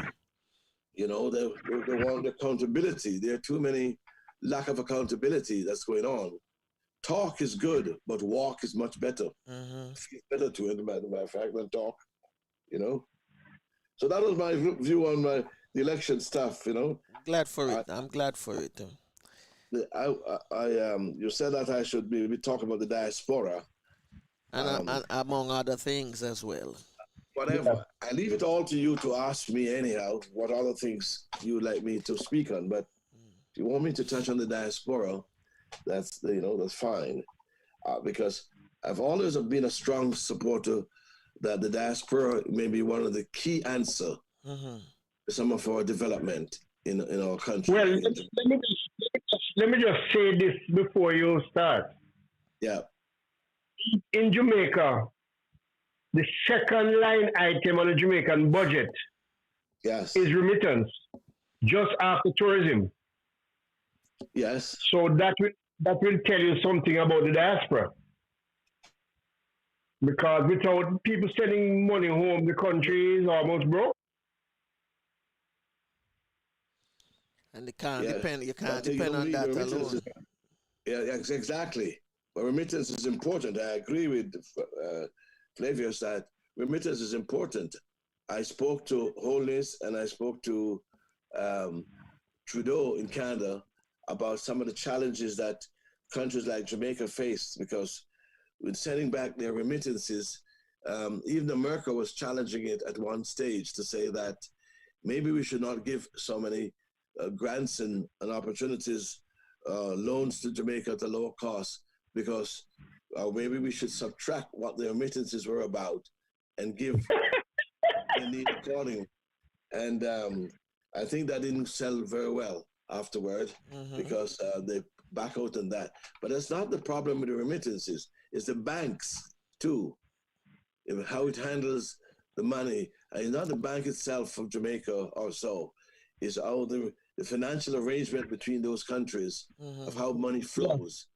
Speaker 7: They want accountability. There are too many lack of accountability that's going on. Talk is good, but walk is much better. It's better to it, matter of fact, than talk. So that was my view on the election stuff.
Speaker 2: Glad for it. I'm glad for it.
Speaker 7: You said that I should be talking about the diaspora,
Speaker 2: and among other things as well.
Speaker 7: Whatever. I leave it all to you to ask me anyhow what other things you would like me to speak on. But if you want me to touch on the diaspora, that's fine. Because I've always been a strong supporter that the diaspora may be one of the key answer to some of our development. in our country.
Speaker 6: Well, let me just say this before you start.
Speaker 7: Yeah.
Speaker 6: In Jamaica, the second line item on the Jamaican budget
Speaker 7: Yes.
Speaker 6: is remittance, just after tourism.
Speaker 7: Yes.
Speaker 6: So that will tell you something about the diaspora. Because without people sending money home, the country is almost broke.
Speaker 2: And you can't
Speaker 7: Yes.
Speaker 2: depend. You can't
Speaker 7: But you
Speaker 2: depend
Speaker 7: don't
Speaker 2: on
Speaker 7: need
Speaker 2: that
Speaker 7: remittances.
Speaker 2: alone.
Speaker 7: Yeah, exactly. But remittance is important. I agree with Flavius that remittance is important. I spoke to Holness and I spoke to Trudeau in Canada about some of the challenges that countries like Jamaica face because with sending back their remittances, even America was challenging it at one stage to say that maybe we should not give so many grants and opportunities, loans to Jamaica at a lower cost because maybe we should subtract what the remittances were about and give the need accordingly. And I think that didn't sell very well afterward because they back out on that. But that's not the problem with the remittances. It's the banks too, how it handles the money. And it's not the bank itself of Jamaica or so. It's how the financial arrangement between those countries of how money flows.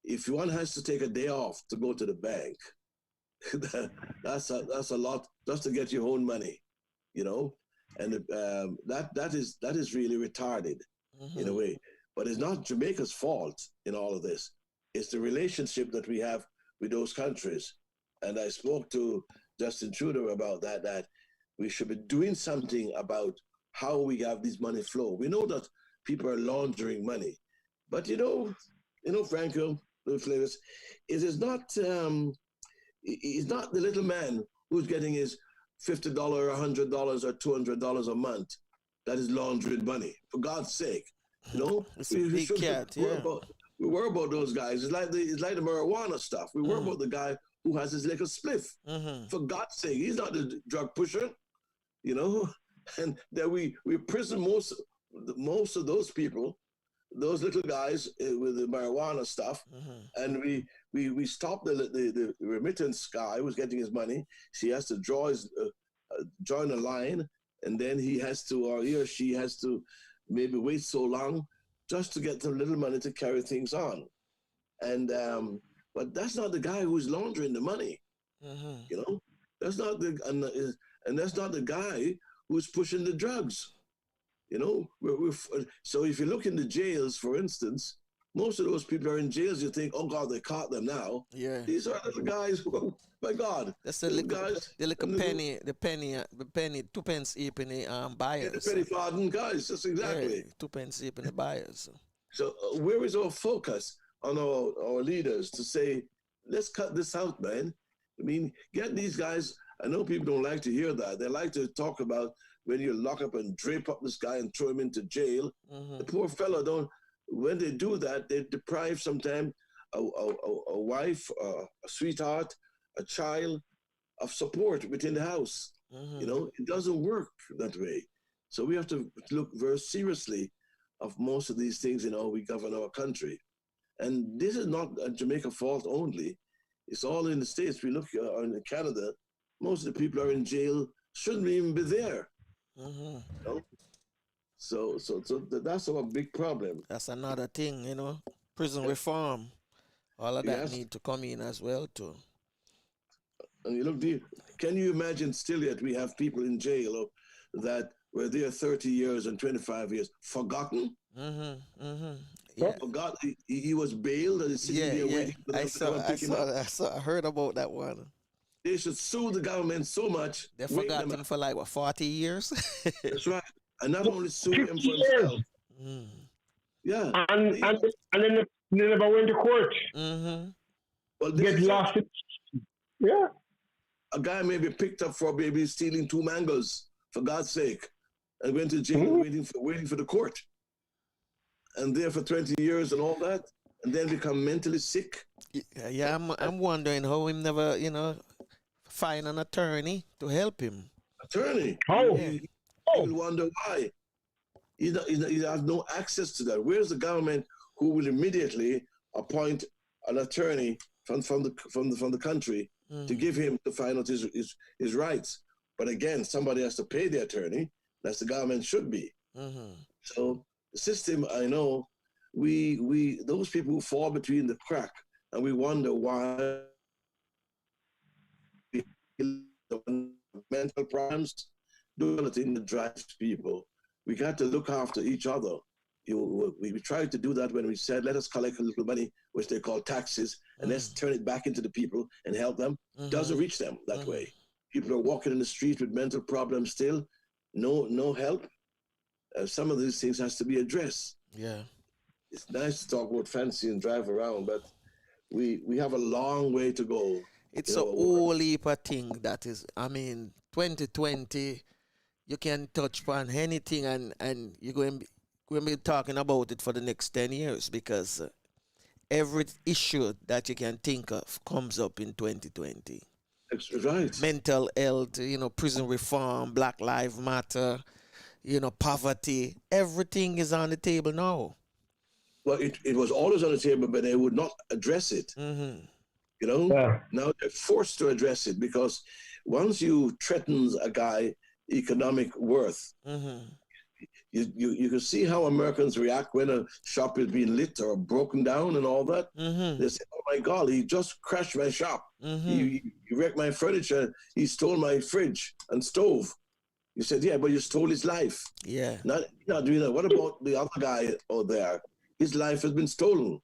Speaker 7: If one has to take a day off to go to the bank, that's a lot just to get your own money, you know, and that is really retarded in a way. But it's not Jamaica's fault in all of this. It's the relationship that we have with those countries. And I spoke to Justin Trudeau about that we should be doing something about how we have this money flow. We know that people are laundering money, but you know, Franco, Flavis, it is not. It's not the little man who's getting his $50, $100, or $200 a month that is laundering money. For God's sake, you know, we should worry about those guys. It's like the marijuana stuff. We worry about the guy who has his little spliff. For God's sake, he's not the drug pusher, you know. And that we prison most of those people, those little guys with the marijuana stuff, and we stop the remittance guy who's getting his money. He has to join a line, and then he or she has to maybe wait so long just to get some little money to carry things on. And but that's not the guy who's laundering the money. You know, that's not and that's not the guy who's pushing the drugs. You know, so if you look in the jails, for instance, most of those people are in jails. You think, oh God, they caught them now. Yeah, these are little guys who, my God,
Speaker 2: that's the little penny, 2 pence heap in the buyers.
Speaker 7: The penny farthing guys, that's exactly.
Speaker 2: Yeah, 2 pence heap in the buyers.
Speaker 7: So where is our focus on our leaders to say, let's cut this out, man? I mean, get these guys. I know people don't like to hear that. They like to talk about when you lock up and drape up this guy and throw him into jail. The poor fellow when they do that, they deprive sometimes a wife, a sweetheart, a child of support within the house. You know, it doesn't work that way. So we have to look very seriously of most of these things in how we govern our country. And this is not a Jamaica fault only. It's all in the States. We look in Canada, most of the people are in jail, shouldn't even be there. You know? So that's a big problem.
Speaker 2: That's another thing, you know. Prison reform, all of that need to come in as well too.
Speaker 7: And you look, can you imagine still yet we have people in jail that were there 30 years and 25 years, forgotten? Yeah. Forgot he was bailed and he's sitting there waiting for them to come and pick him up.
Speaker 2: I heard about that one.
Speaker 7: They should sue the government so much.
Speaker 2: They forgot him for like 40 years.
Speaker 7: That's right. And not only sue him for himself. Yeah.
Speaker 6: And then they never went to court.
Speaker 7: Well,
Speaker 6: get lost. Yeah.
Speaker 7: A guy may be picked up for maybe stealing 2 mangoes, for God's sake, and went to jail waiting for the court. And there for 20 years and all that, and then become mentally sick.
Speaker 2: Yeah, I'm wondering how him never, you know, find an attorney to help him.
Speaker 7: Attorney?
Speaker 6: Oh.
Speaker 7: You will wonder why. He has no access to that. Where's the government who will immediately appoint an attorney from the country to give him to find out his rights? But again, somebody has to pay the attorney. That's the government should be. So the system, I know, we those people who fall between the crack, and we wonder why mental problems, do the thing that drives people. We got to look after each other. We tried to do that when we said, let us collect a little money, which they call taxes, and let's turn it back into the people and help them. Doesn't reach them that way. People are walking in the street with mental problems still, no help. Some of these things has to be addressed.
Speaker 2: Yeah.
Speaker 7: It's nice to talk about fancy and drive around, but we have a long way to go.
Speaker 2: It's a whole heap of thing that is, 2020, you can touch upon anything and you're going to be talking about it for the next 10 years because every issue that you can think of comes up in 2020.
Speaker 7: That's right.
Speaker 2: Mental health, prison reform, Black Lives Matter, poverty. Everything is on the table now.
Speaker 7: Well, it was always on the table, but they would not address it. Now they're forced to address it because once you threaten a guy economic worth, you can see how Americans react when a shop is being lit or broken down and all that. They say, oh my God, he just crashed my shop. He wrecked my furniture. He stole my fridge and stove. You said, yeah, but you stole his life.
Speaker 2: Yeah.
Speaker 7: Not doing that. What about the other guy out there? His life has been stolen.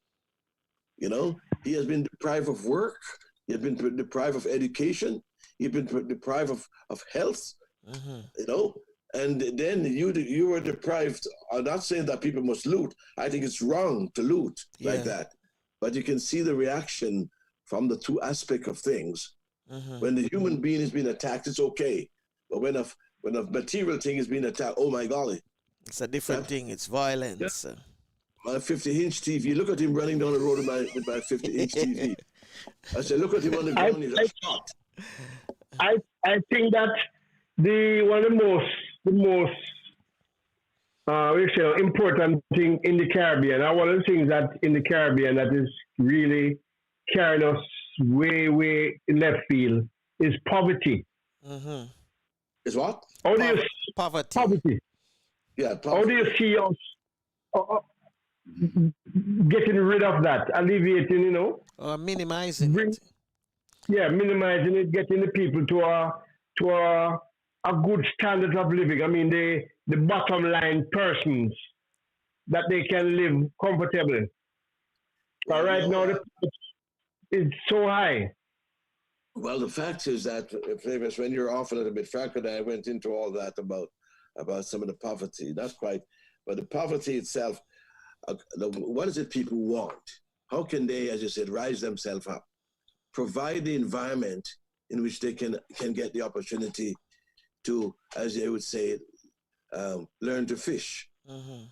Speaker 7: He has been deprived of work. He has been deprived of education. He's been deprived of health. And then you were deprived. I'm not saying that people must loot. I think it's wrong to loot like that. But you can see the reaction from the two aspects of things. When the human being is being attacked, it's okay. But when a material thing is being attacked, oh my golly.
Speaker 2: It's a different thing. It's violence.
Speaker 7: Yeah. My 50-inch TV, look at him running down the road with my 50-inch TV. I said, look at him on the ground, he's a shot.
Speaker 6: I think that one of the most important thing in the Caribbean, and one of the things that in the Caribbean that is really carrying us way left field is poverty.
Speaker 7: Is what?
Speaker 2: Poverty.
Speaker 7: Yeah, poverty.
Speaker 6: How do you see us getting rid of that, alleviating,
Speaker 2: or minimizing it?
Speaker 6: Yeah, minimizing it, getting the people to a good standard of living. The bottom line persons that they can live comfortably. But right now, it's so high.
Speaker 7: Well, the fact is that, Flavius, when you're off a little bit, Frank and I went into all that about some of the poverty. Not quite, but the poverty itself. What is it people want? How can they, as you said, rise themselves up? Provide the environment in which they can get the opportunity to, as they would say, learn to fish.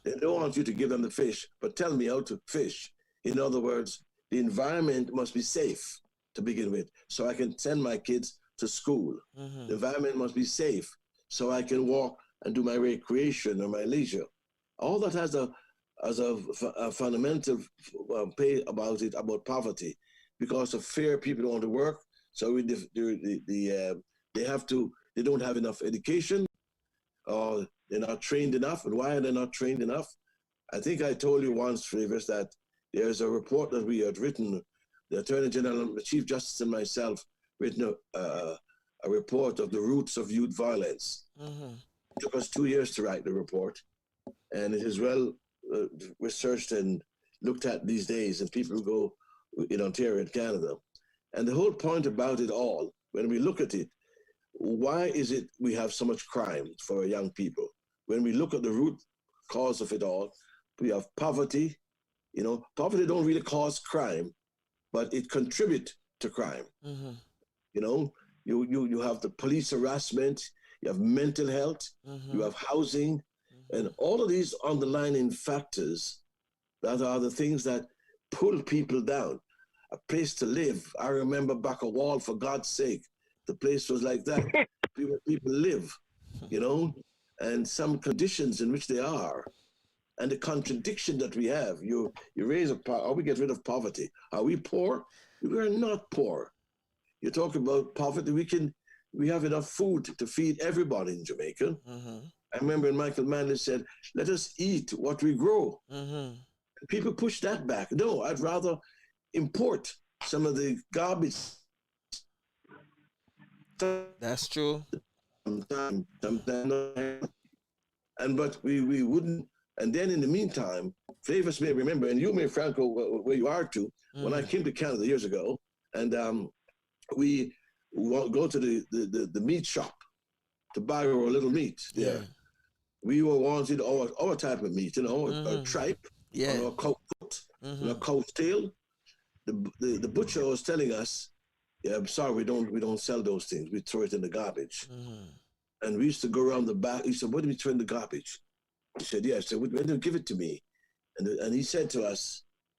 Speaker 7: They don't want you to give them the fish, but tell me how to fish. In other words, the environment must be safe to begin with, so I can send my kids to school. The environment must be safe, so I can walk and do my recreation or my leisure. All that has a fundamental pay about poverty, because of fear. People don't want to work, so they don't have enough education, or they're not trained enough. And why are they not trained enough? I think I told you once, Flavors, that there's a report that we had written, the Attorney General, the Chief Justice, and myself, written a report of the roots of youth violence. It took us 2 years to write the report, and it is well researched and looked at these days, and people who go in Ontario and Canada. And the whole point about it all, when we look at it, why is it we have so much crime for our young people? When we look at the root cause of it all, we have poverty. Poverty don't really cause crime, but it contributes to crime. You have the police harassment, you have mental health, you have housing, and all of these underlying factors that are the things that pull people down. A place to live. I remember back a wall, for God's sake. The place was like that. People live, and some conditions in which they are, and the contradiction that we have. You raise or we get rid of poverty. Are we poor? We are not poor. You talk about poverty. We have enough food to feed everybody in Jamaica. I remember Michael Manley said, "Let us eat what we grow." People push that back. No, I'd rather import some of the garbage.
Speaker 2: That's true.
Speaker 7: Sometimes, but we wouldn't. And then in the meantime, Flavors may remember, and you may, Franco, where you are too, when I came to Canada years ago, and we go to the meat shop to buy our little meat there. Yeah. We were wanted our type of meat, a tripe, or a cow foot, a cow's tail. The butcher was telling us, "Yeah, I'm sorry, we don't sell those things. We throw it in the garbage." And we used to go around the back. He said, "What do we throw in the garbage?" He said, "Yeah." I said, "Well, then give it to me." And he said to us,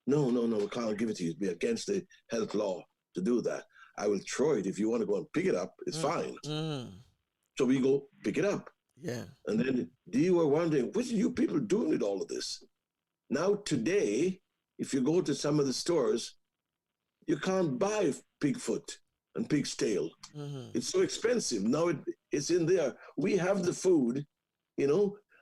Speaker 7: No, we can't give it to you. It'd be against the health law to do that. I will throw it. If you want to go and pick it up, it's fine. So we go pick it up.
Speaker 2: Yeah.
Speaker 7: And then they were wondering, what are you people doing with all of this? Now today, if you go to some of the stores, you can't buy pig foot and pig's tail. It's so expensive. Now it's in there. We have the food,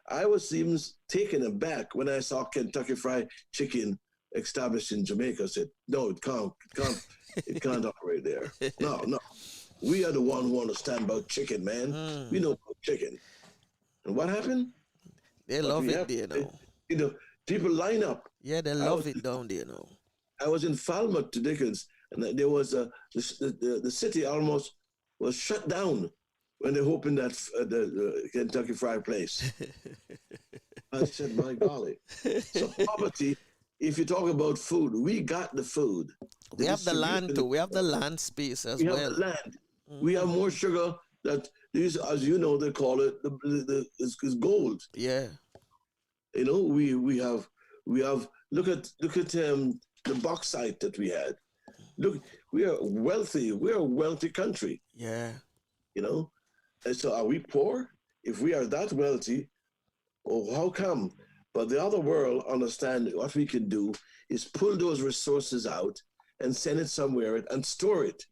Speaker 7: I was even taken aback when I saw Kentucky Fried Chicken established in Jamaica. I said, "No, it can't operate there. No. We are the one who understand about chicken, man. We know about chicken." And what happened?
Speaker 2: They love it,
Speaker 7: People line up.
Speaker 2: Yeah, they love it down there,
Speaker 7: I was in Falmouth to Dickens, and there was the city almost was shut down when they opened that the Kentucky Fried place. I said, my golly. So poverty, if you talk about food, we got the food.
Speaker 2: We have the land too. We have the land space as well.
Speaker 7: We have the land. We have more sugar that these, as you know, they call it is gold.
Speaker 2: Yeah.
Speaker 7: We have look at the bauxite that we had. Look, we are wealthy. We're a wealthy country.
Speaker 2: Yeah.
Speaker 7: And so are we poor? If we are that wealthy, how come? But the other world understand what we can do is pull those resources out and send it somewhere and store it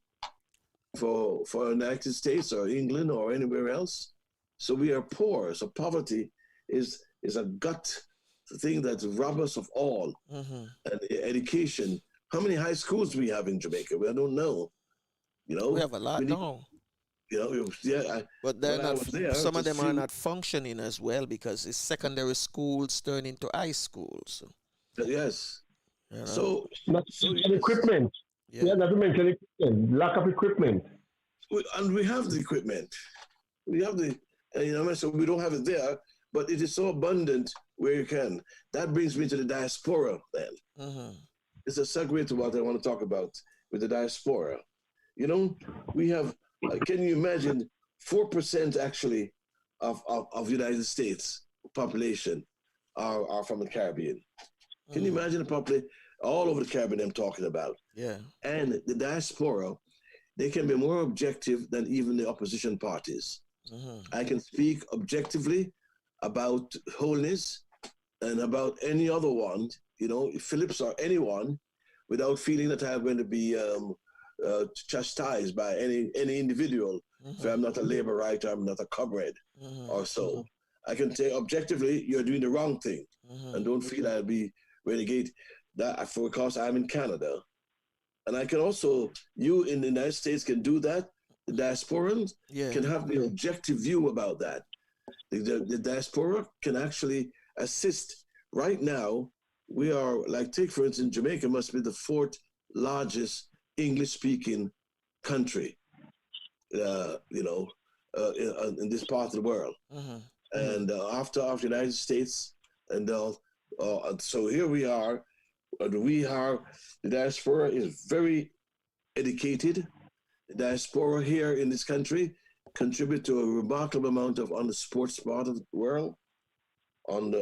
Speaker 7: for the United States or England or anywhere else. So we are poor. So poverty is a gut thing that robs us of all. And education. How many high schools do we have in Jamaica? I don't know.
Speaker 2: We have a lot now.
Speaker 7: But
Speaker 2: some of them are not functioning as well because it's secondary schools turn into high schools.
Speaker 7: Yes.
Speaker 6: So equipment. Yeah, not to mention equipment. Lack of equipment.
Speaker 7: And we have the equipment. We have so we don't have it there, but it is so abundant where you can. That brings me to the diaspora then. It's a segue to what I want to talk about with the diaspora. We have, can you imagine, 4% actually of United States population are from the Caribbean. Can you imagine the population all over the Caribbean I'm talking about?
Speaker 2: Yeah.
Speaker 7: And the diaspora, they can be more objective than even the opposition parties. I can speak objectively about Holness and about any other one, Phillips or anyone, without feeling that I'm going to be chastised by any individual. If I'm not a labor writer, I'm not a comrade or so. I can say objectively, you're doing the wrong thing, and don't feel I'll be renegade that because I'm in Canada. And I can also, you in the United States can do that. The diasporans can have the objective view about that. The diaspora can actually assist. Right now, we are, take for instance, Jamaica must be the 4th largest English-speaking country, in this part of the world. And after United States, and so here we are. The diaspora is very educated. The diaspora here in this country contribute to a remarkable amount on the sports part of the world,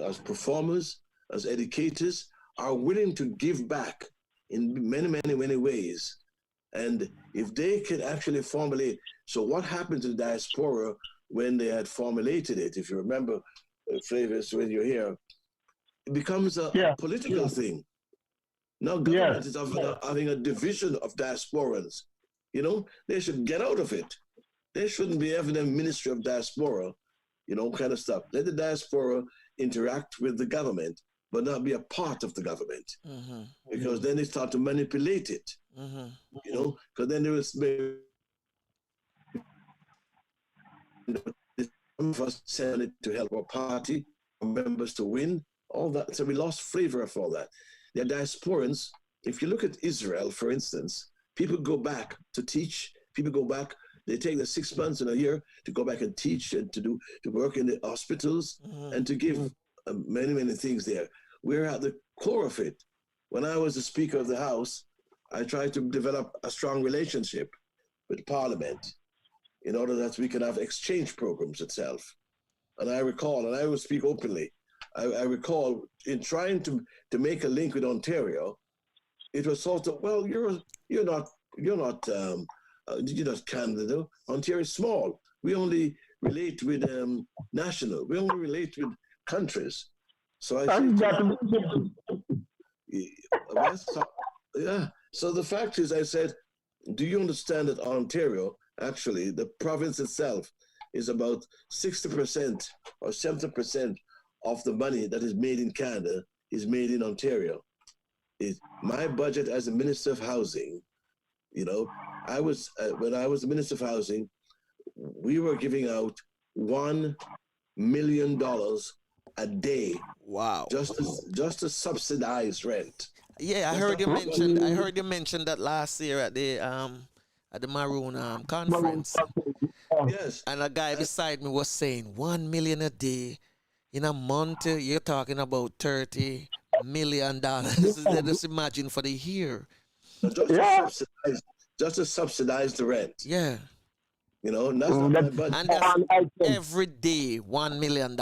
Speaker 7: as performers, as educators, are willing to give back in many, many, many ways. And if they can actually formulate, so what happened to the diaspora when they had formulated it, if you remember, Flavius, when you're here, it becomes a political thing. Now government is having a division of diasporans. You know, they should get out of it. They shouldn't be having a ministry of diaspora, you know, kind of stuff. Let the diaspora interact with the government, but not be a part of the government. Because then they start to manipulate it, you know, because then there is some of us send it to help our party, our members to win, all that. So we lost flavor of all that. The diasporans, if you look at Israel, for instance, people go back to teach, people go back, they take the 6 months and a year to go back and teach and to work in the hospitals and to give many, many things there. We're at the core of it. When I was the Speaker of the House, I tried to develop a strong relationship with Parliament in order that we can have exchange programs itself. And I recall, and I will speak openly, I recall in trying to make a link with Ontario, it was sort of, well, you're not Canada. Ontario is small. We only relate with national. We only relate with countries. So I said, so the fact is, I said, do you understand that Ontario, actually, the province itself is about 60% or 70% of the money that is made in Canada is made in Ontario. My budget as a Minister of Housing, you know, I was when I was the Minister of Housing, we were giving out $1 million a day.
Speaker 2: Wow!
Speaker 7: Just to subsidize rent.
Speaker 2: Yeah, I heard you mention that last year at the Maroon conference.
Speaker 7: Yes.
Speaker 2: And a guy beside me was saying 1 million a day in a month. You're talking about $30 million. Just imagine for the year.
Speaker 7: Just to subsidize the rent.
Speaker 2: Yeah.
Speaker 7: You know, and that's not my budget.
Speaker 2: And that's every day $1 million.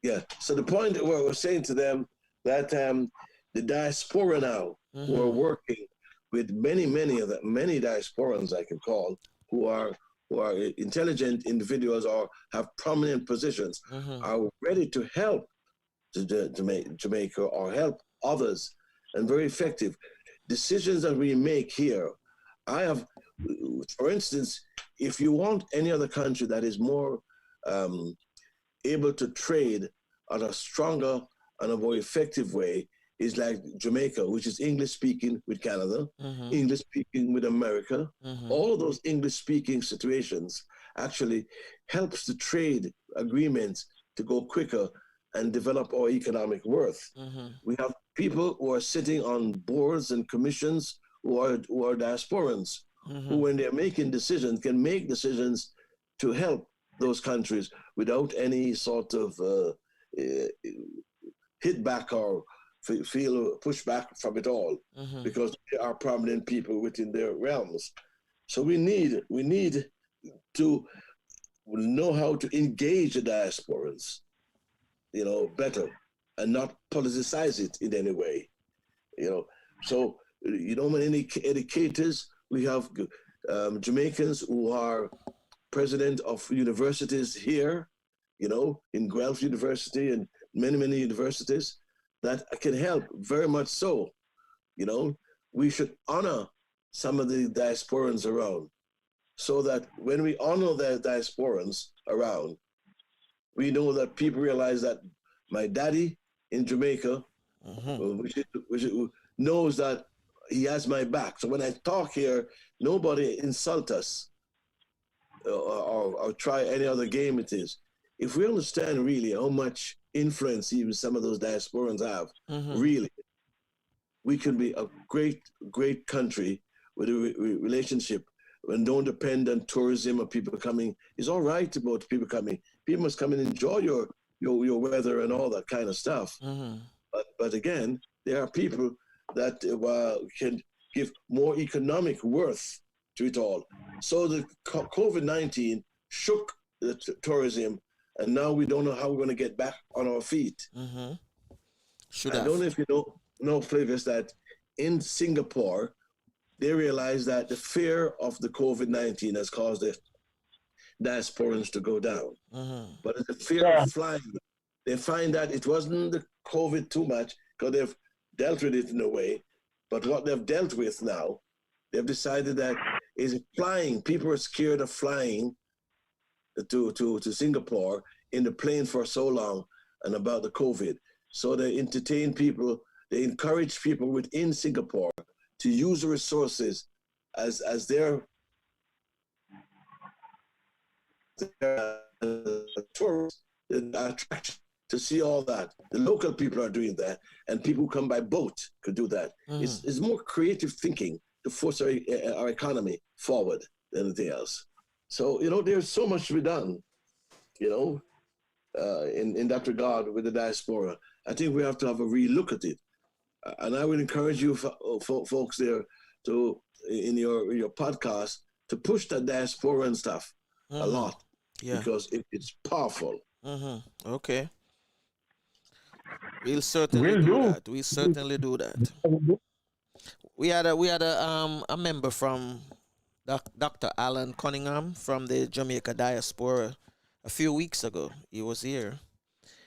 Speaker 7: Yeah. So the point that we're saying to them that the diaspora now who are working with many diasporans I can call who are intelligent individuals or have prominent positions are ready to help Jamaica or help others and very effective. Decisions that we make here, I have, for instance, if you want any other country that is more able to trade on a stronger and a more effective way, is like Jamaica, which is English-speaking with Canada, English-speaking with America. All those English-speaking situations actually helps the trade agreements to go quicker and develop our economic worth. We have people who are sitting on boards and commissions who are diasporans, who when they're making decisions, can make decisions to help those countries without any sort of hit back or feel pushback from it all, because they are prominent people within their realms. So we need to know how to engage the diasporans, you know, better and not politicize it in any way, you know. So, you know, many educators, we have Jamaicans who are president of universities here, you know, in Guelph University and many universities that can help very much so. You know, we should honor some of the diasporans around so that when we honor the diasporans around, we know that people realize that my daddy in Jamaica, which knows that he has my back. So when I talk here, nobody insult us or try any other game it is. If we understand really how much influence even some of those diasporans have, really, we can be a great country with a relationship and don't depend on tourism or people coming. It's all right about people coming. People must come and enjoy your weather and all that kind of stuff. But again, there are people that can give more economic worth to it all. So the COVID-19 shook the tourism, and now we don't know how we're going to get back on our feet. I don't know if you know, Flavius, that in Singapore, they realized that the fear of the COVID-19 has caused diasporans to go down.
Speaker 2: Mm-hmm.
Speaker 7: But in the fear of flying, they find that it wasn't the COVID too much because they've dealt with it in a way. But what they've dealt with now, they've decided that is flying. People are scared of flying to Singapore in the plane for so long and about the COVID. So they entertain people, they encourage people within Singapore to use the resources as their tourists, attraction to see all that. The local people are doing that, and people who come by boat could do that. It's more creative thinking to force our economy forward than anything else. So, there's so much to be done, in that regard with the diaspora. I think we have to have a real look at it. And I would encourage you folks there to, in your podcast, to push that diaspora and stuff a lot.
Speaker 2: Yeah.
Speaker 7: Because it's powerful.
Speaker 2: Okay. We'll certainly do that. We certainly do that. We had a member from Dr. Alan Cunningham from the Jamaica diaspora a few weeks ago. He was here.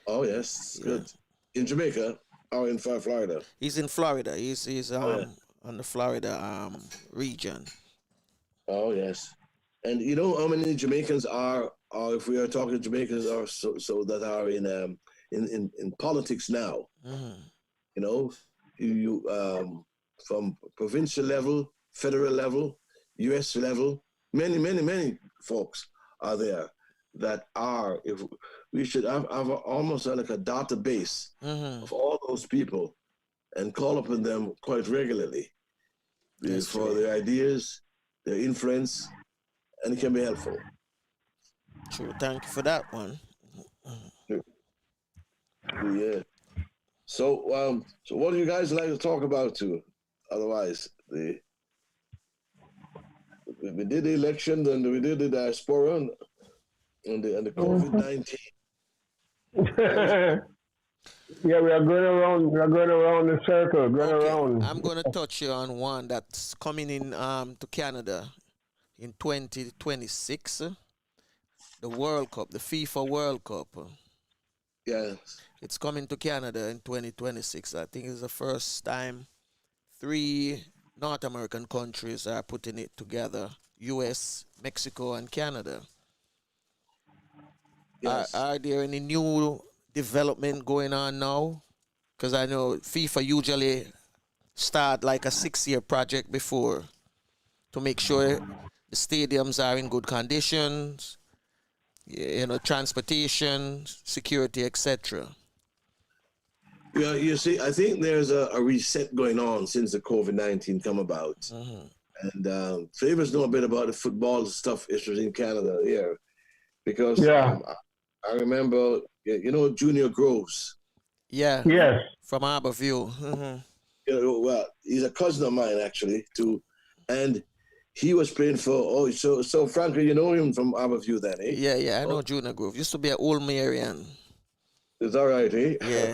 Speaker 7: Oh yes, good. In Jamaica or in Florida?
Speaker 2: He's in Florida. He's on the Florida region. Oh
Speaker 7: yes. And you know how many Jamaicans are, or if we are talking Jamaicans, are so that are in politics now. You from provincial level, federal level, U.S. level, many folks are there that are. If we should have almost like a database of all those people and call upon them quite regularly for their ideas, their influence. And it can be helpful.
Speaker 2: True. Thank you for that one.
Speaker 7: Yeah. So what do you guys like to talk about too? Otherwise, we did the election, and we did the diaspora, and the COVID-19.
Speaker 6: Yeah, we are going around. We are going around the circle. Around.
Speaker 2: I'm going to touch you on one that's coming in to Canada. In 2026, the World Cup, the FIFA World Cup.
Speaker 7: Yes.
Speaker 2: It's coming to Canada in 2026. I think it's the first time 3 North American countries are putting it together. US, Mexico, and Canada.
Speaker 7: Yes.
Speaker 2: Are there any new development going on now? Because I know FIFA usually start like a 6-year project before to make sure the stadiums are in good conditions, transportation, security, etc.
Speaker 7: Yeah, you see, I think there's a reset going on since the COVID-19 come about. And Favors know a bit about the football stuff issues in Canada here. Because I remember, Junior Groves.
Speaker 2: Yeah.
Speaker 6: Yes.
Speaker 2: From Harborview.
Speaker 7: Well, he's a cousin of mine, actually, too. And he was playing for, so Frankie, you know him from Harborview then, eh?
Speaker 2: Yeah, I know Junior Grove. Used to be an Old Marian.
Speaker 7: It's all right, eh?
Speaker 2: Yeah,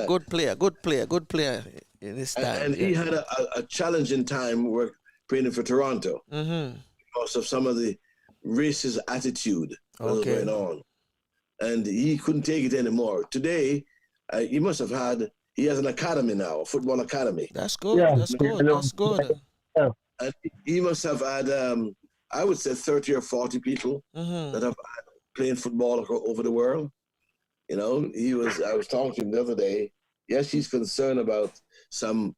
Speaker 2: good player in his time.
Speaker 7: And he had a challenging time playing for Toronto because of some of the racist attitude that was going on. And he couldn't take it anymore. Today, he has an academy now, a football academy.
Speaker 2: That's good, that's good.
Speaker 7: And he must have had, I would say, 30 or 40 people that have playing football over the world. I was talking to him the other day. Yes, he's concerned about some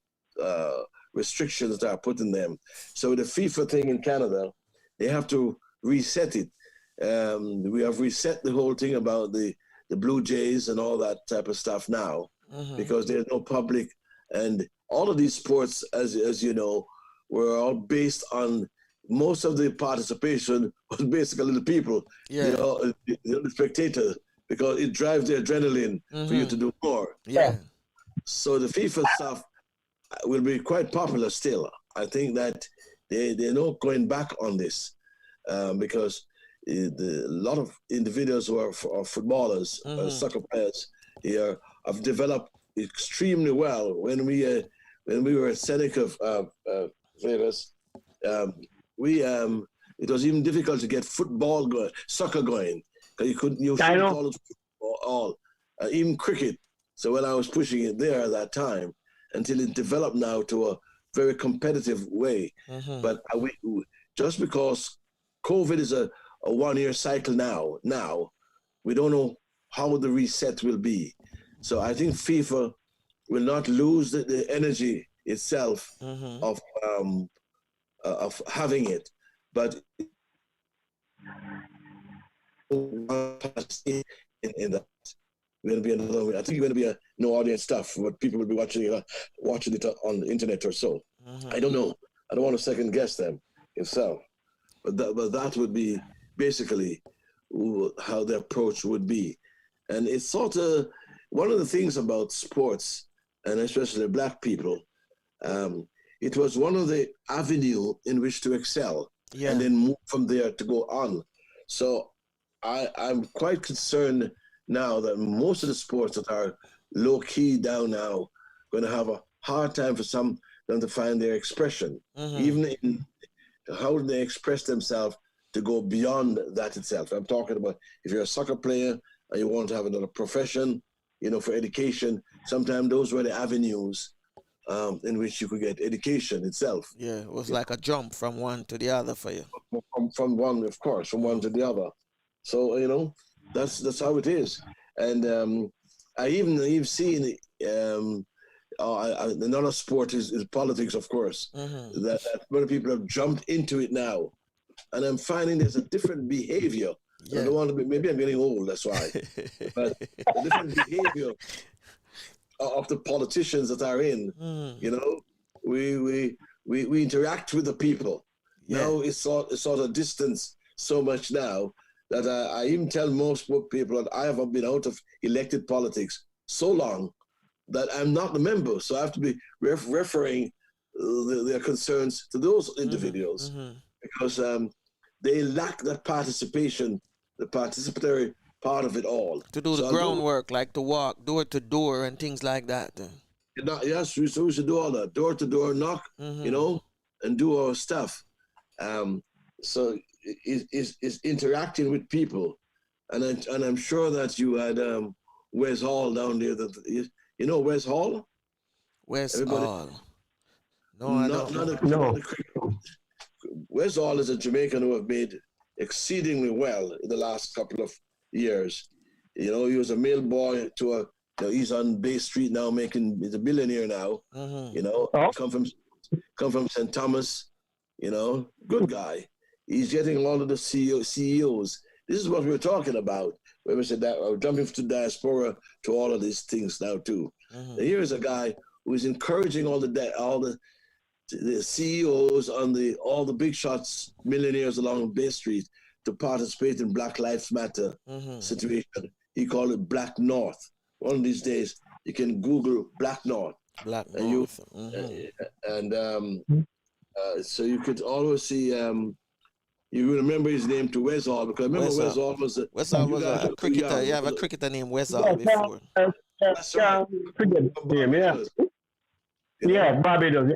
Speaker 7: restrictions that are put in them. So the FIFA thing in Canada, they have to reset it. We have reset the whole thing about the Blue Jays and all that type of stuff now because there's no public. And all of these sports, as you know, were all based on most of the participation was basically the people, the spectators, because it drives the adrenaline for you to do more.
Speaker 2: Yeah.
Speaker 7: So the FIFA stuff will be quite popular still. I think that they're not going back on this because a lot of individuals who are footballers, soccer players here have developed extremely well. When we were at Seneca Vegas, we it was even difficult to get football going, soccer going, because you shouldn't call it football, even cricket. So when I was pushing it there at that time, until it developed now to a very competitive way. But just because COVID is a 1-year cycle now, we don't know how the reset will be. So I think FIFA will not lose the energy itself of having it, but in that going to be another. I think you're going to be a no audience stuff, but people will be watching it on the internet or so. I don't know. I don't want to second guess them if so, but that would be basically how the approach would be. And it's sort of one of the things about sports, and especially Black people. It was one of the avenue in which to excel, and then move from there to go on. So I'm quite concerned now that most of the sports that are low key down now going to have a hard time for some them to find their expression, even in how they express themselves to go beyond that itself. I'm talking about if you're a soccer player and you want to have another profession, for education, sometimes those were the avenues in which you could get education itself. Yeah,
Speaker 2: it was like a jump from one to the other for you.
Speaker 7: From one, of course, from one to the other. So, that's how it is. And I even seen another sport is politics, of course, that many people have jumped into it now. And I'm finding there's a different behavior. I don't want to be, maybe I'm getting old, that's why. But a different behavior of the politicians that are in, we interact with the people. Now it's sort of distance so much now that I even tell most people that I have been out of elected politics so long that I'm not a member. So I have to be referring their concerns to those individuals because they lack that participation, the participatory part of it all.
Speaker 2: To do the groundwork, like to walk door to door and things like that.
Speaker 7: Yes, we should do all that, door to door knock, and do our stuff. So it's interacting with people, and I'm sure that you had Wes Hall down there. Wes Hall.
Speaker 2: Wes Hall. No, I don't.
Speaker 7: No. Wes Hall is a Jamaican who have made exceedingly well in the last couple of years. He was a mail boy to he's on Bay Street now he's a billionaire now. Come from St. Thomas, good guy. He's getting all of the CEOs. This is what we're talking about. When we said that we're jumping to diaspora to all of these things now too. And here is a guy who is encouraging all the CEOs on all the big shots, millionaires along Bay Street to participate in Black Lives Matter situation. He called it Black North. One of these days, you can Google Black North.
Speaker 2: Black North.
Speaker 7: So you could always see. You remember his name to Wes Hall because I remember Wes Hall was
Speaker 2: a cricketer. You have a cricketer named Wes Hall before.
Speaker 7: That's right.
Speaker 8: Barbados.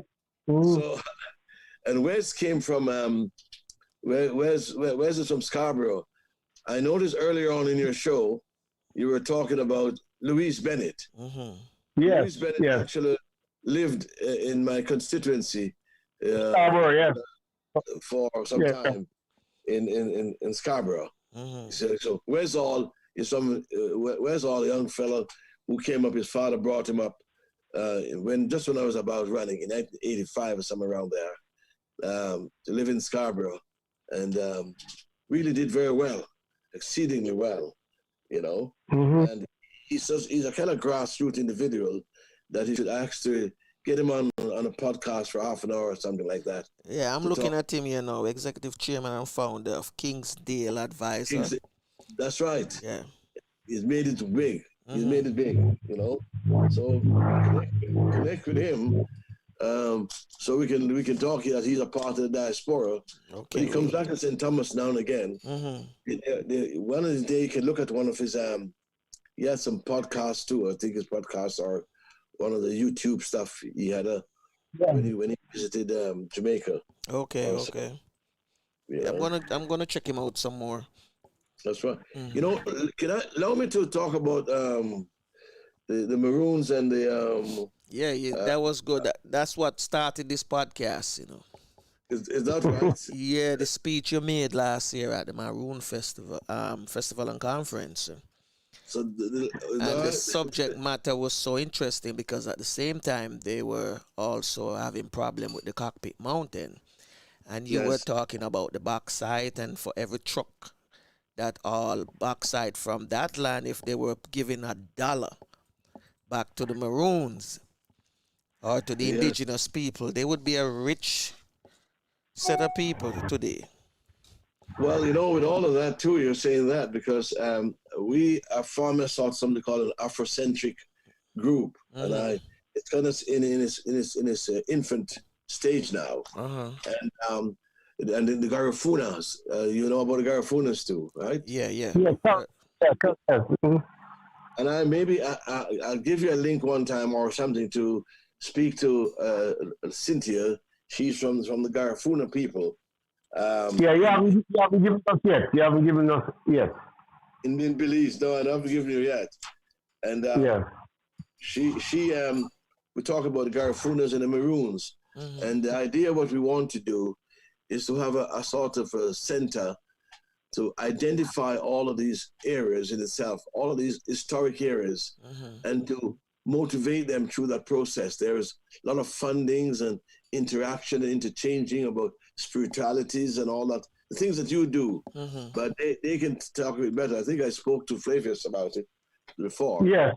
Speaker 7: So, and Wes came from Wes is from Scarborough. I noticed earlier on in your show, you were talking about Louise Bennett. Louise Bennett actually lived in my constituency.
Speaker 8: Scarborough,
Speaker 7: for some time in Scarborough. So Wes Hall is Wes Hall, a young fellow who came up. His father brought him up when I was about running in 1985 or somewhere around there to live in Scarborough, and really did very well, exceedingly well, And he's a kind of grassroots individual that he should actually get him on a podcast for half an hour or something like that.
Speaker 2: Yeah, I'm looking at him here now, executive chairman and founder of Kingsdale Advisor.
Speaker 7: That's right.
Speaker 2: Yeah.
Speaker 7: He's made it big. He's made it big, So connect with him. So we can talk here that he's a part of the diaspora. Okay. But he comes back to St. Thomas now and again. One of the days you can look at one of his he had some podcasts too. I think his podcasts are one of the YouTube stuff he had when he visited Jamaica.
Speaker 2: Okay.
Speaker 7: Yeah.
Speaker 2: I'm gonna check him out some more.
Speaker 7: That's right. You know, can I allow me to talk about the Maroons and the
Speaker 2: Yeah, that was good. That's what started this podcast,
Speaker 7: is that right?
Speaker 2: Yeah, the speech you made last year at the Maroon Festival and Conference.
Speaker 7: So
Speaker 2: And the subject matter was so interesting because at the same time they were also having problem with the cockpit mountain. And you were
Speaker 7: Yes.
Speaker 2: talking about the backside, and for every truck that all backside from that land, if they were giving $1 back to the Maroons or to the
Speaker 7: Yes.
Speaker 2: indigenous people, they would be a rich set of people today.
Speaker 7: Well, you know, with all of that too, you're saying that because we are forming something called an Afrocentric group, and it's kind of in its infant stage now, and in the Garafunas, you know about the Garafunas too, right?
Speaker 2: Yeah.
Speaker 8: Yes, yes.
Speaker 7: And I'll give you a link one time or something to speak to Cynthia. She's from the Garifuna people.
Speaker 8: Yeah, you haven't given us yet. You haven't given us yet.
Speaker 7: In Belize, no, I haven't given you yet. And she we talk about the Garifunas and the Maroons, and the idea what we want to do is to have a sort of a center to identify all of these areas in itself, all of these historic areas, and to motivate them through that process. There's a lot of fundings and interaction and interchanging about spiritualities and all that, the things that you do, but they can talk a bit better. I think I spoke to Flavius about it before.
Speaker 8: Yes.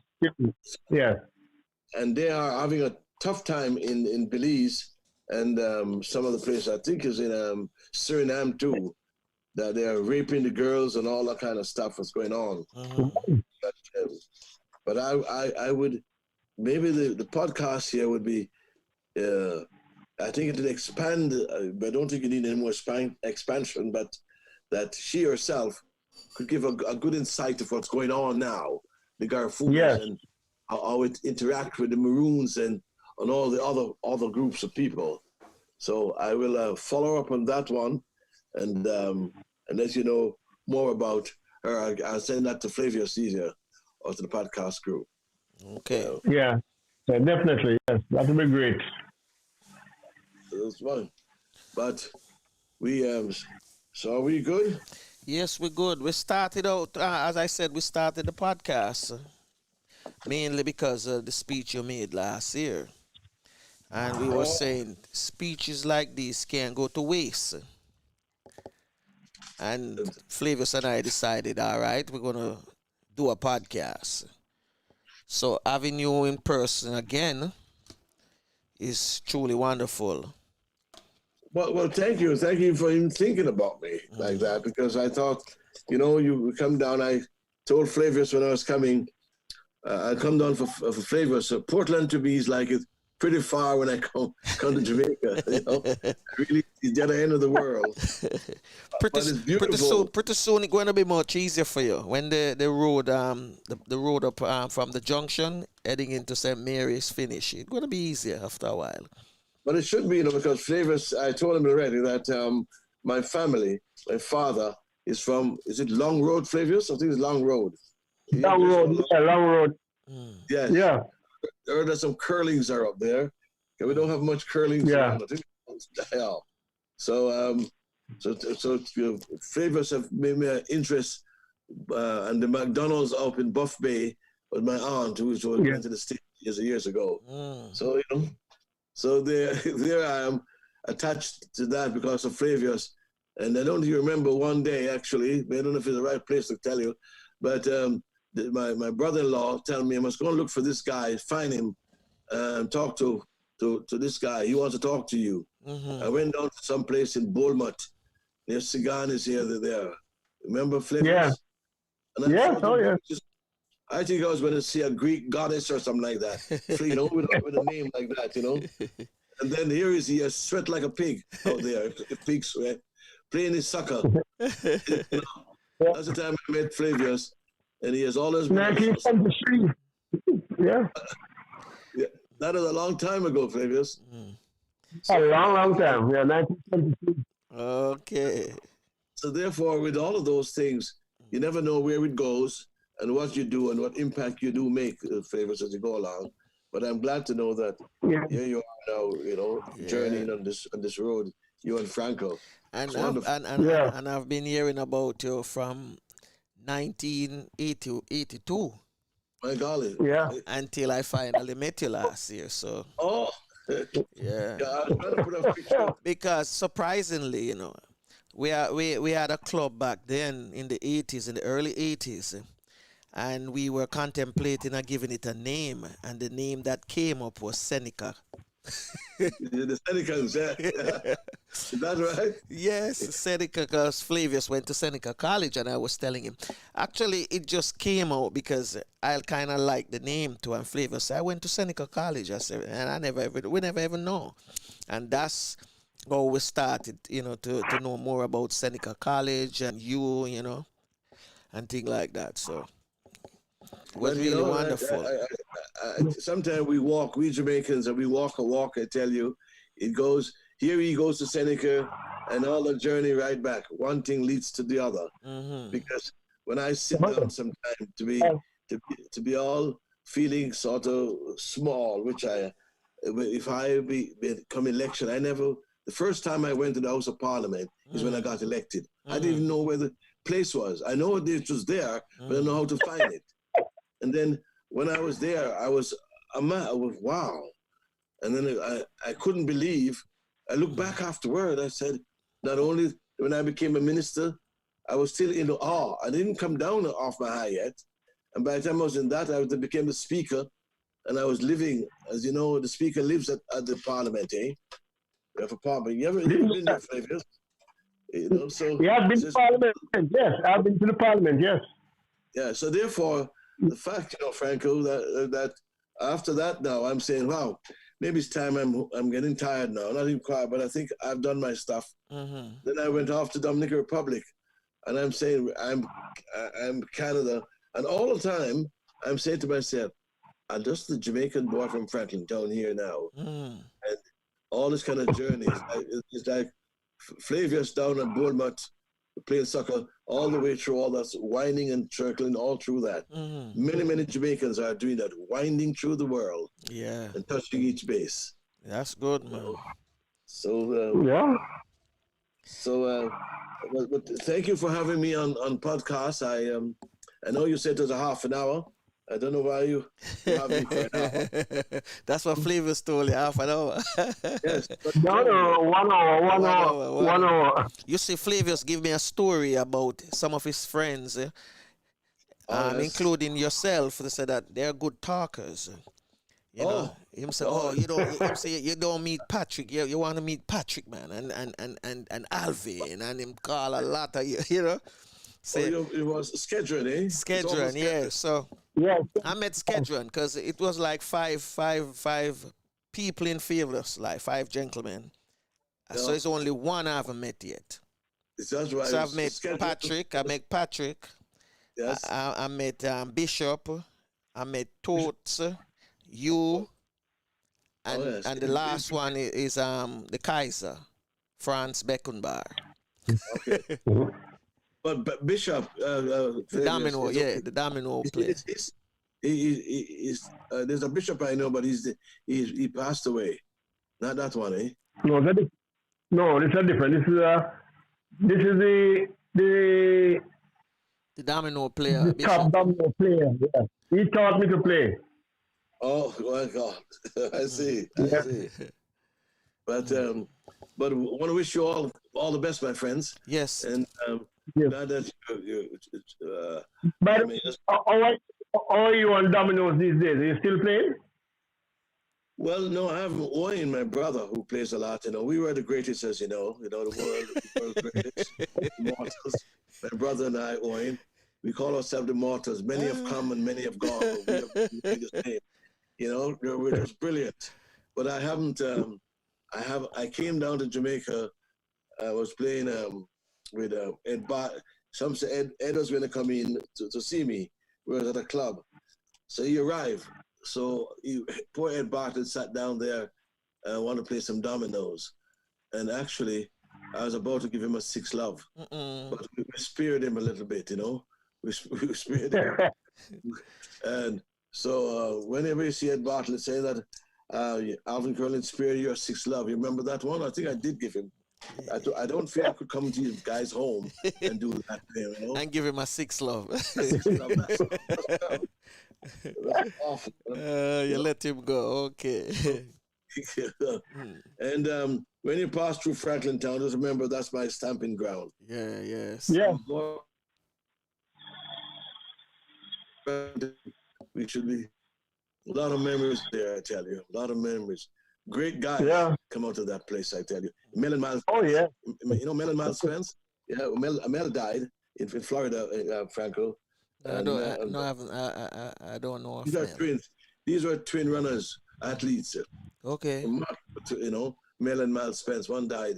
Speaker 7: And they are having a tough time in Belize and some of the places, I think is in Suriname too, that they are raping the girls and all that kind of stuff that's going on. But I would, maybe the podcast here would be, I think it would expand, but I don't think you need any more expansion, but that she herself could give a good insight of what's going on now, the Garifunas, and how it interact with the Maroons and all the other groups of people. So I will follow up on that one and let you know more about her. I'll send that to Flavia Caesar or to the podcast group.
Speaker 2: Okay.
Speaker 8: Yeah, definitely. Yes, that would be great.
Speaker 7: That's fine. But we, so are we good?
Speaker 2: Yes, we're good. We started out, as I said, we started the podcast mainly because of the speech you made last year. And we were saying speeches like these can't go to waste. And Flavius and I decided, all right, we're going to do a podcast. So having you in person again is truly wonderful.
Speaker 7: Well, thank you. Thank you for even thinking about me like that, because I thought, you would come down. I told Flavius when I was coming, I'd come down for Flavius. So Portland to me is like it's pretty far when I come to Jamaica. Really, it's the other end of the world. But it's beautiful.
Speaker 2: Pretty soon it's going to be much easier for you when the road the road up from the junction heading into St. Mary's finish. It's going to be easier after a while.
Speaker 7: But it should be, because Flavius, I told him already that my family, my father is from, is it Long Road, Flavius? I think it's Long Road.
Speaker 8: Long Road.
Speaker 7: Yes.
Speaker 8: Yeah.
Speaker 7: I heard that some curlings are up there. Okay, we don't have much curlings.
Speaker 8: Yeah.
Speaker 7: So Flavius have made me an interest, and the McDonald's up in Buff Bay with my aunt who went to the States years ago. So so there I am attached to that because of Flavius. And I don't even remember one day, actually, I don't know if it's the right place to tell you, but my brother-in-law told me I must go and look for this guy, find him, and talk to this guy. He wants to talk to you. I went down to some place in Beaumont. There's Siganis here, there. Remember Flavius?
Speaker 8: Yeah.
Speaker 7: I think I was going to see a Greek goddess or something like that, with a name like that, And then here is he, sweat like a pig out there, a pig sweat, playing his soccer. That's the time I met Flavius, and he has always been.
Speaker 8: 1973. Yeah.
Speaker 7: That is a long time ago, Flavius.
Speaker 8: A long time. Yeah, 1973.
Speaker 2: Okay.
Speaker 7: So therefore, with all of those things, you never know where it goes and what you do and what impact you do make, Favors, as you go along. But I'm glad to know that
Speaker 8: Yeah.
Speaker 7: here you are now, journeying on this road, you and Franco.
Speaker 2: And
Speaker 7: It's
Speaker 2: I've
Speaker 7: wonderful.
Speaker 8: Yeah.
Speaker 2: and I've been hearing about you from 1982
Speaker 7: My golly.
Speaker 8: Yeah.
Speaker 2: until I finally met you last year. So
Speaker 7: Oh,
Speaker 2: yeah,
Speaker 7: yeah, I was trying to put a picture.
Speaker 2: because surprisingly, we had a club back then in the 80s, in the early 80s, and we were contemplating on giving it a name, and the name that came up was Seneca.
Speaker 7: The Senecans, yeah. Is that right?
Speaker 2: Yes, Seneca, because Flavius went to Seneca College, and I was telling him. Actually, it just came out because I kind of like the name too, and Flavius said, I went to Seneca College. I said, and we never even know. And that's how we started, to know more about Seneca College and and things like that. So it was
Speaker 7: But,
Speaker 2: really wonderful.
Speaker 7: Sometimes we Jamaicans, and we walk a walk, I tell you, it goes, here he goes to Seneca, and all the journey right back. One thing leads to the other.
Speaker 2: Mm-hmm.
Speaker 7: Because when I sit down sometime to be all feeling sort of small, which if I become election, the first time I went to the House of Parliament is when I got elected. I didn't even know where the place was. I know it was there, but I don't know how to find it. And then when I was there, I was wow. And then I couldn't believe. I looked back afterward. I said, not only when I became a minister, I was still in awe. I didn't come down off my high yet. And by the time I was in that, I became the speaker. And I was living, as you know, the speaker lives at the parliament, eh? We have a parliament. You ever been there, Flavius? So
Speaker 8: Yeah, I've been to Parliament. Yes, I've been to the Parliament. Yes.
Speaker 7: yeah. So therefore, the fact, Franco, that after that now, I'm saying, wow, maybe it's time. I'm getting tired now. Not even quiet, but I think I've done my stuff.
Speaker 2: Mm-hmm.
Speaker 7: Then I went off to Dominican Republic, and I'm saying I'm Canada, and all the time I'm saying to myself, I'm just the Jamaican boy from Franklin down here now, and all this kind of journey. It's like Flavius down at Bournemouth playing soccer all the way through all that, winding and circling all through that. Many Jamaicans are doing that, winding through the world, and touching each base.
Speaker 2: That's good, man.
Speaker 7: So
Speaker 8: Yeah.
Speaker 7: So but thank you for having me on podcast. I know you said it was a half an hour. I don't know why you have me for an hour.
Speaker 2: That's what Flavius told you, half an hour.
Speaker 7: Yes.
Speaker 8: No, 1 hour. 1 hour.
Speaker 2: You see, Flavius give me a story about some of his friends,
Speaker 7: Yes.
Speaker 2: including yourself. They said that they're good talkers. Him say, you don't meet Patrick. You want to meet Patrick, man, and Alvin, and him call a lot of you. Say,
Speaker 7: it was Skedron, eh?
Speaker 2: Skedron, yeah. So I met Skedron because it was like five people in Favours, like 5 gentlemen. So it's only one I haven't met yet.
Speaker 7: That's right.
Speaker 2: So I've met Patrick. I met Patrick.
Speaker 7: Yes.
Speaker 2: I met Bishop. I met Totes. You. And the last one is the Kaiser, Franz Beckenbauer.
Speaker 7: Okay. But Bishop,
Speaker 2: the domino, the domino player.
Speaker 7: There's a bishop I know, but he passed away. Not that one, eh?
Speaker 8: No, this is different. This is the
Speaker 2: domino player.
Speaker 8: The top domino player. Yeah. He taught me to play.
Speaker 7: Oh my God! I see. But I want to wish you all the best, my friends.
Speaker 2: Yes.
Speaker 7: And glad that
Speaker 8: But how are you on dominoes these days? Are you still playing?
Speaker 7: Well, no, I have Owen, my brother, who plays a lot. We were the greatest, as you know, the world's greatest, immortals. My brother and I, Owen, we call ourselves the mortals. Many have come and many have gone, but we have the biggest name. We're just brilliant. But I haven't. I came down to Jamaica. I was playing with Ed Bart. Some say Ed was going to come in to see me. We were at a club, so he arrived. So poor Ed Barton sat down there and wanted to play some dominoes. And actually, I was about to give him a 6 love, but we spared him a little bit, you know. We spared him. And so whenever you see Ed Bartlett say that Alvin Curling spared your 6 love, you remember that one? I think I did give him. I don't feel I could come to you guys home and do that to him, you know.
Speaker 2: And give him a 6 love.
Speaker 7: 6 love. That's awful.
Speaker 2: You let him go. Okay.
Speaker 7: And when you pass through Franklin Town, just remember that's my stamping ground.
Speaker 2: Yeah, yes.
Speaker 8: Yeah.
Speaker 7: We should be a lot of memories there, I tell you. A lot of memories. Great guys come out of that place, I tell you. Mel and Miles.
Speaker 8: Oh, yeah.
Speaker 7: You know Mel and Miles Spence? Yeah, Mel died in Florida, Franco.
Speaker 2: I don't know.
Speaker 7: These are twins. These were twin runners, athletes.
Speaker 2: Okay.
Speaker 7: You know, Mel and Miles Spence. One died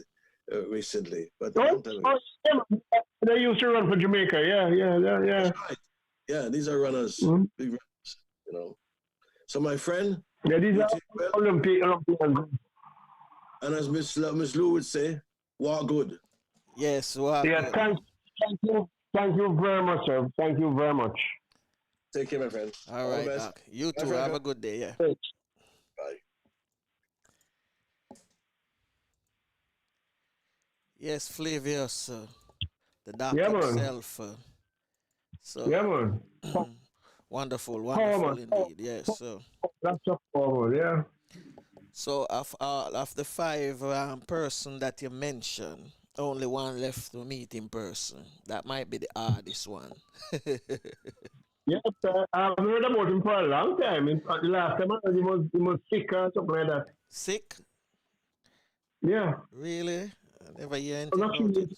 Speaker 7: recently. But
Speaker 8: they used to run for Jamaica. Yeah.
Speaker 7: That's right. Yeah, these are runners, big runners, you know. So my friend,
Speaker 8: yeah, these are Olympians.
Speaker 7: And as Miss Lou would say, walk good.
Speaker 2: Yes, walk
Speaker 8: good. Thank you very much, sir. Thank you very much.
Speaker 7: Take care, my friend.
Speaker 2: All right, Doc. You too. Have a good day. Yeah.
Speaker 7: Bye.
Speaker 2: Yes, Flavius, the doctor himself. So wonderful indeed. Yes.
Speaker 8: That's a forward, yeah.
Speaker 2: So of the 5 person that you mentioned, only one left to meet in person. That might be the hardest one.
Speaker 8: Yes, I've heard about him for a long time. In fact, the last time I heard he was sick or something like that.
Speaker 2: Sick?
Speaker 8: Yeah.
Speaker 2: Really? I never hear anything about it.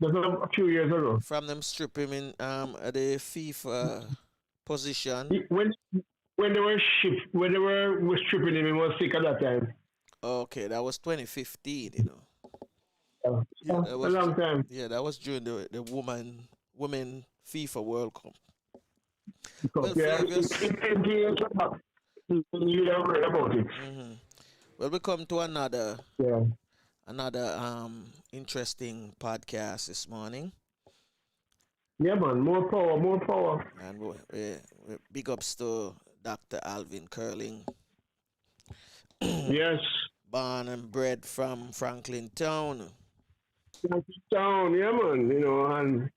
Speaker 8: That's a few years ago.
Speaker 2: From them strip him in the FIFA position.
Speaker 8: When they were stripping him, he was sick at that time.
Speaker 2: Okay, that was 2015, you know.
Speaker 8: Yeah, that was a long time.
Speaker 2: Yeah, that was during the women FIFA World Cup.
Speaker 8: Well, yeah, you don't read about it.
Speaker 2: Well, we come to another interesting podcast this morning.
Speaker 8: Yeah, man, more power.
Speaker 2: And we big ups to Dr. Alvin Curling.
Speaker 8: Yes.
Speaker 2: Born and bred from Franklin Town.
Speaker 8: Franklin Town, yeah, man. You know, and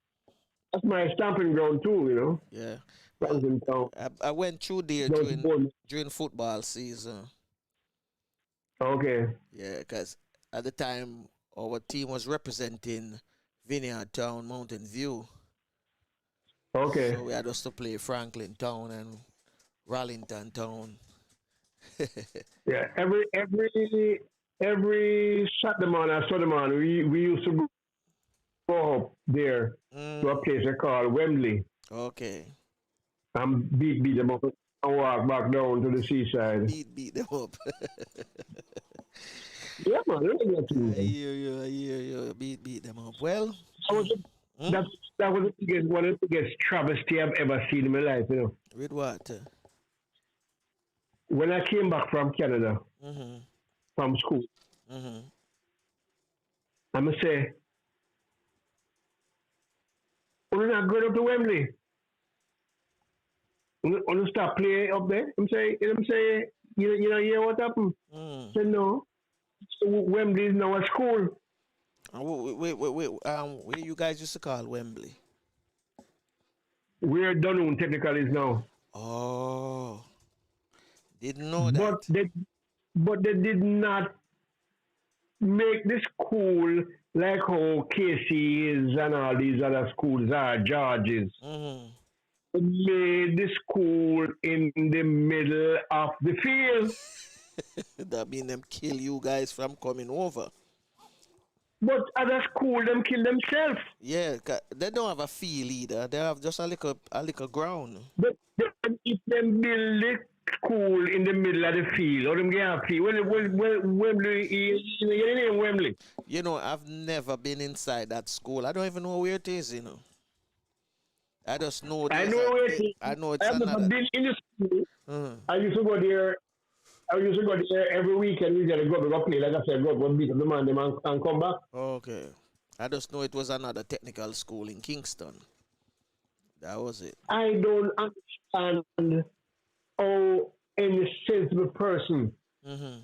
Speaker 8: that's my stamping ground too. You know.
Speaker 2: Yeah.
Speaker 8: Franklin Town.
Speaker 2: I went through there during football season.
Speaker 8: Okay.
Speaker 2: Yeah, because at the time our team was representing Vineyard Town, Mountain View.
Speaker 8: Okay.
Speaker 2: So we had us to play Franklin Town and Rallington Town.
Speaker 8: Yeah, every Saturday morning or Sunday morning, we used to go up there to a place called Wembley.
Speaker 2: Okay.
Speaker 8: And beat them up and walk back down to the seaside.
Speaker 2: Beat them up.
Speaker 8: Yeah, man, I
Speaker 2: hear you. Beat them up. Well,
Speaker 8: that was one of the biggest travesty I've ever seen in my life, you know.
Speaker 2: With what?
Speaker 8: When I came back from Canada, from school, I must say, we're not going up to Wembley. Want to stop playing up there? I'm saying, you know, hear what happened? Say no. So Wembley is now a school.
Speaker 2: Wait. Where you guys used to call Wembley?
Speaker 8: Where Dunoon technically is now.
Speaker 2: Oh. Didn't know that.
Speaker 8: But they did not make the school like how KC is and all these other schools are, George's. They made the school in the middle of the field.
Speaker 2: That mean them kill you guys from coming over.
Speaker 8: But other school, them kill themselves.
Speaker 2: Yeah, they don't have a field either. They have just a little ground.
Speaker 8: But if them build the school in the middle of the field, or them get a field, Wembley, Wembley.
Speaker 2: You know, I've never been inside that school. I don't even know where it is, you know. I just know
Speaker 8: I know where it is.
Speaker 2: I know it's
Speaker 8: I've never been in the school. I used to go there I used to go there every weekend. We just go play. Like I said, go beat up the man them and come back.
Speaker 2: Okay. I just know it was another technical school in Kingston. That was it.
Speaker 8: I don't understand how any sensible person
Speaker 2: Mm-hmm.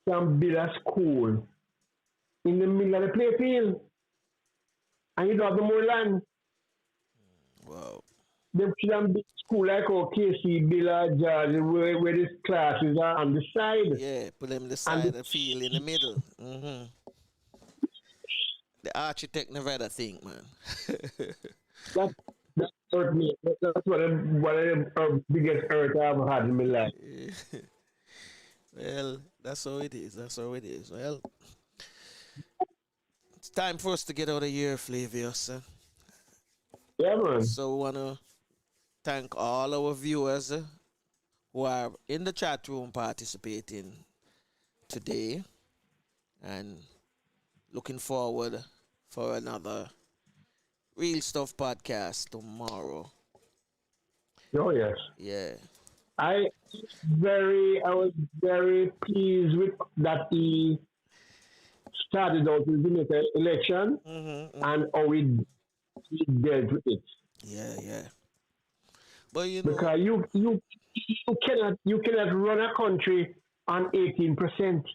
Speaker 8: can build a school in the middle of the playfield and you don't have no more land.
Speaker 2: Wow.
Speaker 8: They should have big school like KC, Billa, George, where these classes are on the side.
Speaker 2: Yeah, put them the
Speaker 8: And
Speaker 2: side of the field in the middle. Mm-hmm. The architect never had a think, man.
Speaker 8: that hurt me. That's one of the biggest hurt I've had in my life.
Speaker 2: Well, that's how it is. That's how it is. Well, it's time for us to get out of here, Flavius.
Speaker 8: Yeah, man.
Speaker 2: So we want to thank all our viewers who are in the chat room participating today and looking forward for another Real Stuff podcast tomorrow.
Speaker 8: Oh, yes.
Speaker 2: Yeah.
Speaker 8: I was very pleased with that he started out with the election and how he dealt with it.
Speaker 2: Yeah. But you know,
Speaker 8: because you cannot run a country on 18%.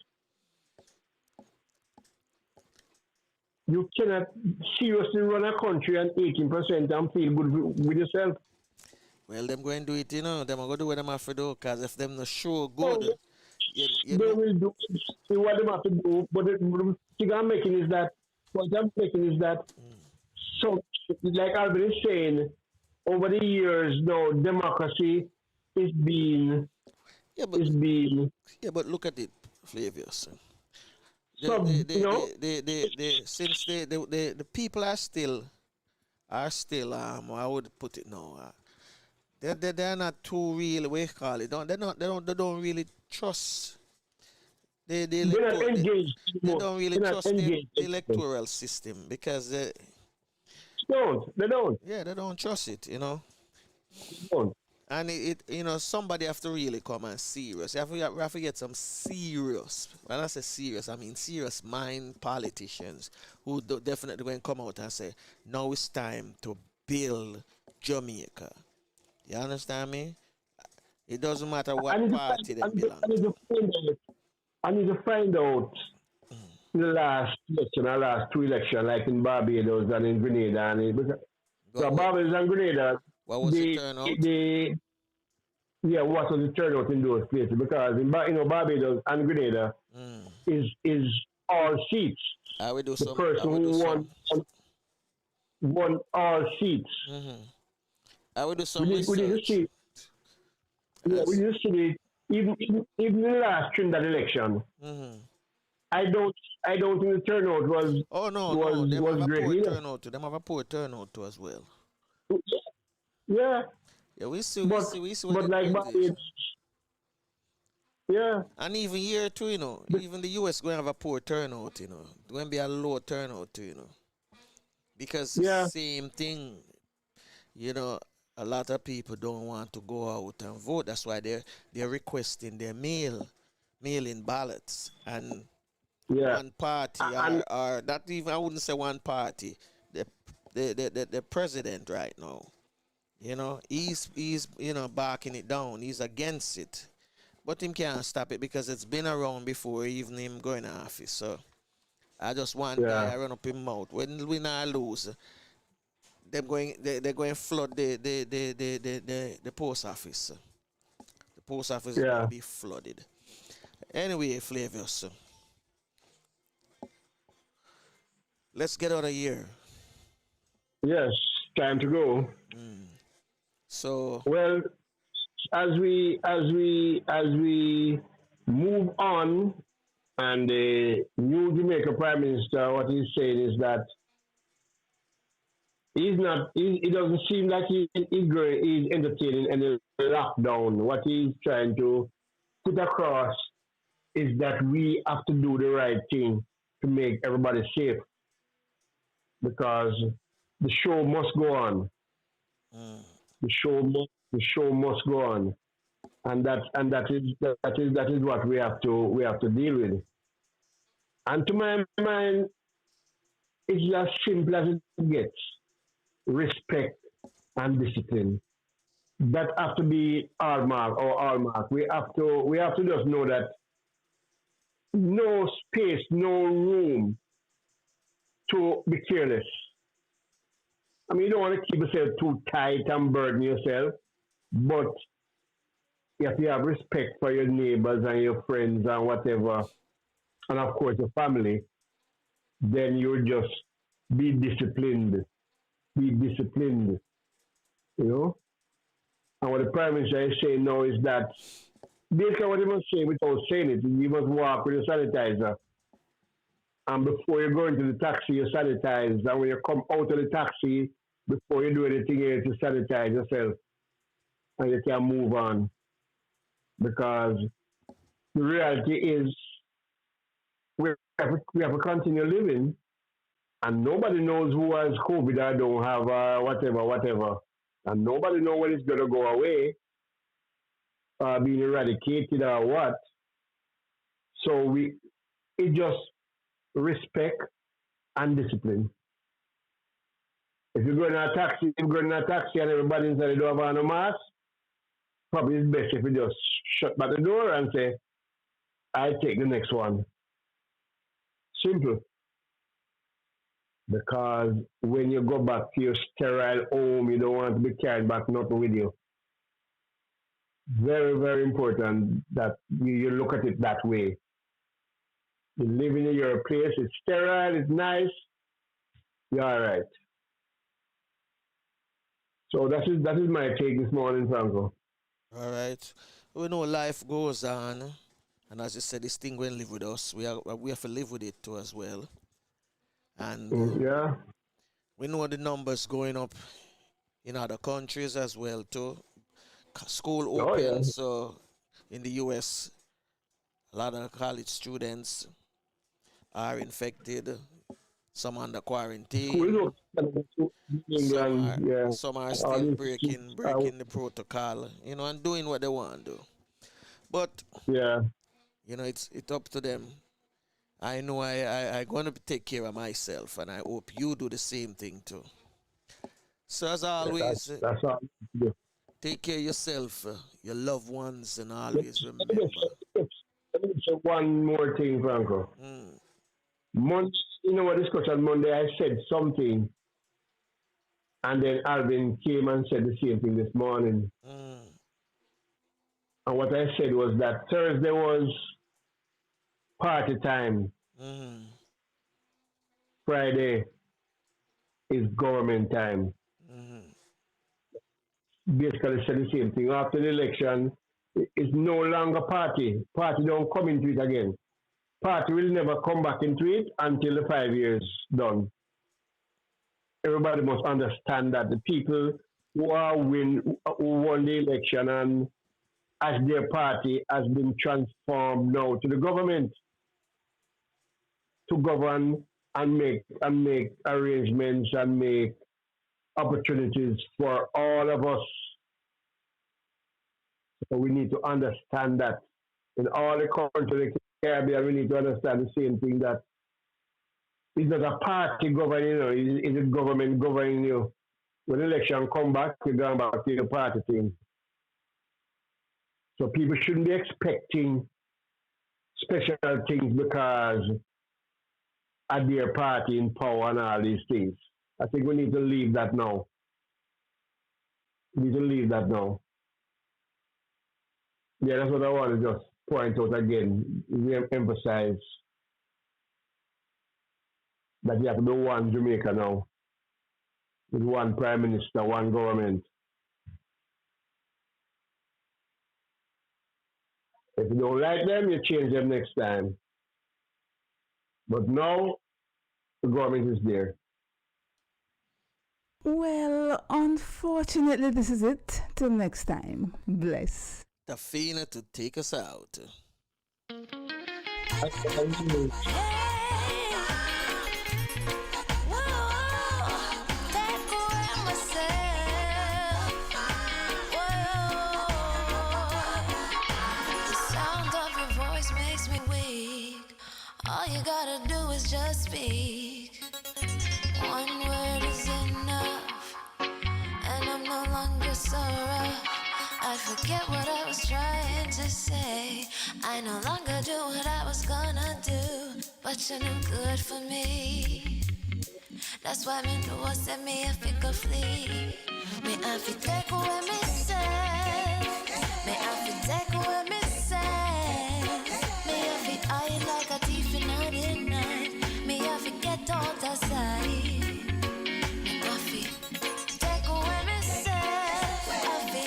Speaker 8: You cannot seriously run a country on 18% and feel good with yourself.
Speaker 2: well, them going to do it, you know. Them are going to do what them have to do, because if them not sure good,
Speaker 8: they will do what they have to do. But the thing I'm making is that, so, like Alvin is saying, over the years, now, democracy is being...
Speaker 2: Yeah, but look at it, Flavius. Since the people are still, I would put it now, they're not too real, we call it. They don't really trust. They
Speaker 8: not engaged.
Speaker 2: They don't really trust the electoral system, because they
Speaker 8: don't.
Speaker 2: Yeah, they don't trust it, you know.
Speaker 8: They don't.
Speaker 2: And it somebody have to really come and serious. You have to get some serious, when I say serious, I mean serious mind politicians who definitely going to come out and say, now it's time to build Jamaica. You understand me? It doesn't matter what party they belong to.
Speaker 8: I need to find out the last two elections, like in Barbados and in Grenada. So Barbados and Grenada,
Speaker 2: what was the turnout?
Speaker 8: What was the turnout in those places? Because in Barbados and Grenada is all seats.
Speaker 2: I will do
Speaker 8: the person who won all seats.
Speaker 2: Mm-hmm. I will do some
Speaker 8: we need to see. Yeah, we need to see. Even the last Trinidad election, I don't think the turnout was.
Speaker 2: Oh no,
Speaker 8: was,
Speaker 2: them
Speaker 8: was
Speaker 2: have
Speaker 8: great
Speaker 2: a poor
Speaker 8: either.
Speaker 2: turnout too. Them have a poor turnout too as well.
Speaker 8: Yeah.
Speaker 2: Yeah, we see.
Speaker 8: But like Barbados. Yeah.
Speaker 2: And even here too, even the US going to have a poor turnout, going to be a low turnout too, because same thing, a lot of people don't want to go out and vote. That's why they're requesting their mail-in ballots, and one party or not even, I wouldn't say one party, the president right now, he's backing it down. He's against it. But him can't stop it because it's been around before even him going to office. So I just want I run up him mouth. When we not lose, they're going to flood the post office. The post office is going to be flooded. Anyway, Flavius, let's get out of here.
Speaker 8: Yes, time to go.
Speaker 2: So
Speaker 8: well, as we move on, and the new Jamaica Prime Minister, what he's saying is that it doesn't seem like he's entertaining any lockdown. What he's trying to put across is that we have to do the right thing to make everybody safe, because the show must go on. The show must go on. and that is what we have to deal with. And to my mind, it's as simple as it gets. Respect and discipline. That have to be our mark or our mark. We have to just know that no space, no room to be careless. I mean, you don't want to keep yourself too tight and burden yourself, but you have to have respect for your neighbors and your friends and whatever, and of course your family. Then you just be disciplined. Be disciplined, you know. And what the Prime Minister is saying now is that basically what he must say without saying it, you must walk with your sanitizer. And before you go into the taxi, you sanitize. And when you come out of the taxi, before you do anything else, you sanitize yourself. And you can move on. Because the reality is we have to continue living. And nobody knows who has COVID or don't have whatever. And nobody knows when it's going to go away, being eradicated or what. So it just respect and discipline. If you go in a taxi, and everybody inside the door have on a mask, probably it's best if you just shut back the door and say, I take the next one. Simple. Because when you go back to your sterile home, you don't want to be carrying back nothing with you. Very, very important that you look at it that way. You live in your place, it's sterile, it's nice, you're all right. So that is my take this morning, Franco.
Speaker 2: All right. We know life goes on, and as you said, this thing will live with us. We have to live with it too as well. And
Speaker 8: yeah,
Speaker 2: we know the numbers going up in other countries as well too. School open,
Speaker 8: yeah.
Speaker 2: so in the US, a lot of college students are infected. Some under quarantine. Some are still breaking the protocol, and doing what they want to do. But
Speaker 8: yeah,
Speaker 2: it's up to them. I know I'm going to take care of myself, and I hope you do the same thing too. So as always,
Speaker 8: that's all.
Speaker 2: Take care of yourself, your loved ones, and always remember.
Speaker 8: Let me say one more thing, Franco. What discussion Monday, I said something, and then Alvin came and said the same thing this morning. And what I said was that Thursday was party time. Friday is government time. Basically said the same thing. After the election, it's no longer party. Party don't come into it again. Party will never come back into it until the 5 years done. Everybody must understand that the people who won the election and as their party has been transformed now to the government to govern and make arrangements and make opportunities for all of us. So we need to understand that in all the countries, the Caribbean, we need to understand the same thing, that it's not a party governing you, it's a government governing you. When election come back, you're going back to the party thing. So people shouldn't be expecting special things because at their party in power and all these things. I think we need to leave that now. We need to leave that now. Yeah, that's what I want to just point out again. We emphasize that you have to be one Jamaica now, with one prime minister, one government. If you don't like them, you change them next time. But now, the government is there.
Speaker 3: Well, unfortunately, this is it. Till next time. Bless.
Speaker 2: Tafina to take us out.
Speaker 1: forget what I was trying to say. I no longer do what I was gonna do, but you're no good for me. That's why me know I send me a figure flee. Me have to take away myself. Me have to take away myself. Me have to hide like a thief in the night. Me have to get out of sight. Me have to take away myself. I have to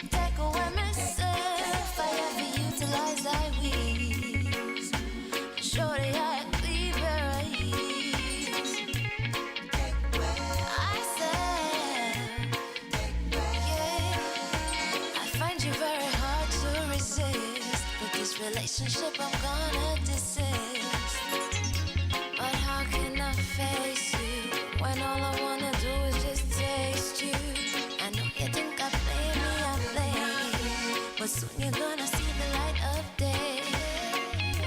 Speaker 1: take away myself. I have to utilize I wings. Show the eye clean where I is. I said, yeah, I find you very hard to resist. But this relationship I'm gonna desist. But how can I face you when all I wanna do is just taste you? I know you think I play me, I play you, but soon you're gonna see the light of day.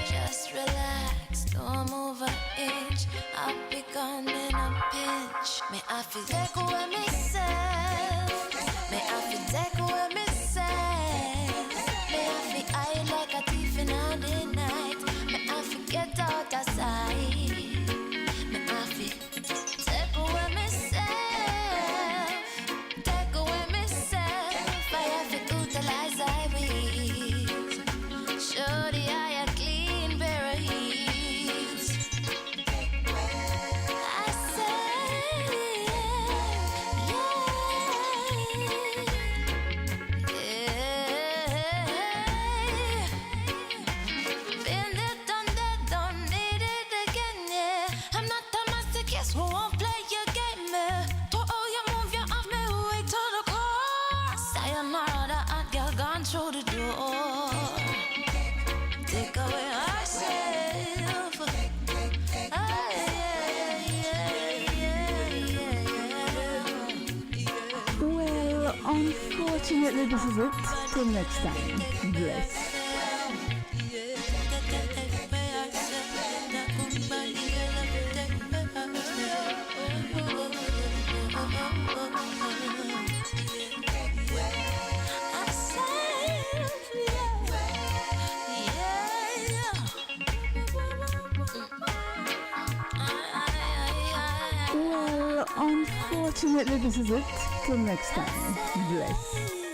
Speaker 1: Just relax, don't move an inch. I'll be gone in a pinch. May I feel take away myself. May I feel take away myself. May I feel hide like a thief in the night. May I forget out of sight. May I feel take away myself. Take away myself. I have to utilize I will. Show the eye a clean pair of heels. I said, been there, done that, don't need it again, yeah. I'm not a masochist who won't play your game, yeah. To all you move, you off me way to the core. Sayonara, the hot girl gone through the door. Take away ourselves.
Speaker 3: Well, unfortunately, this is it. Till next time. Bless. Well, unfortunately, this is it. Till next time. Bless.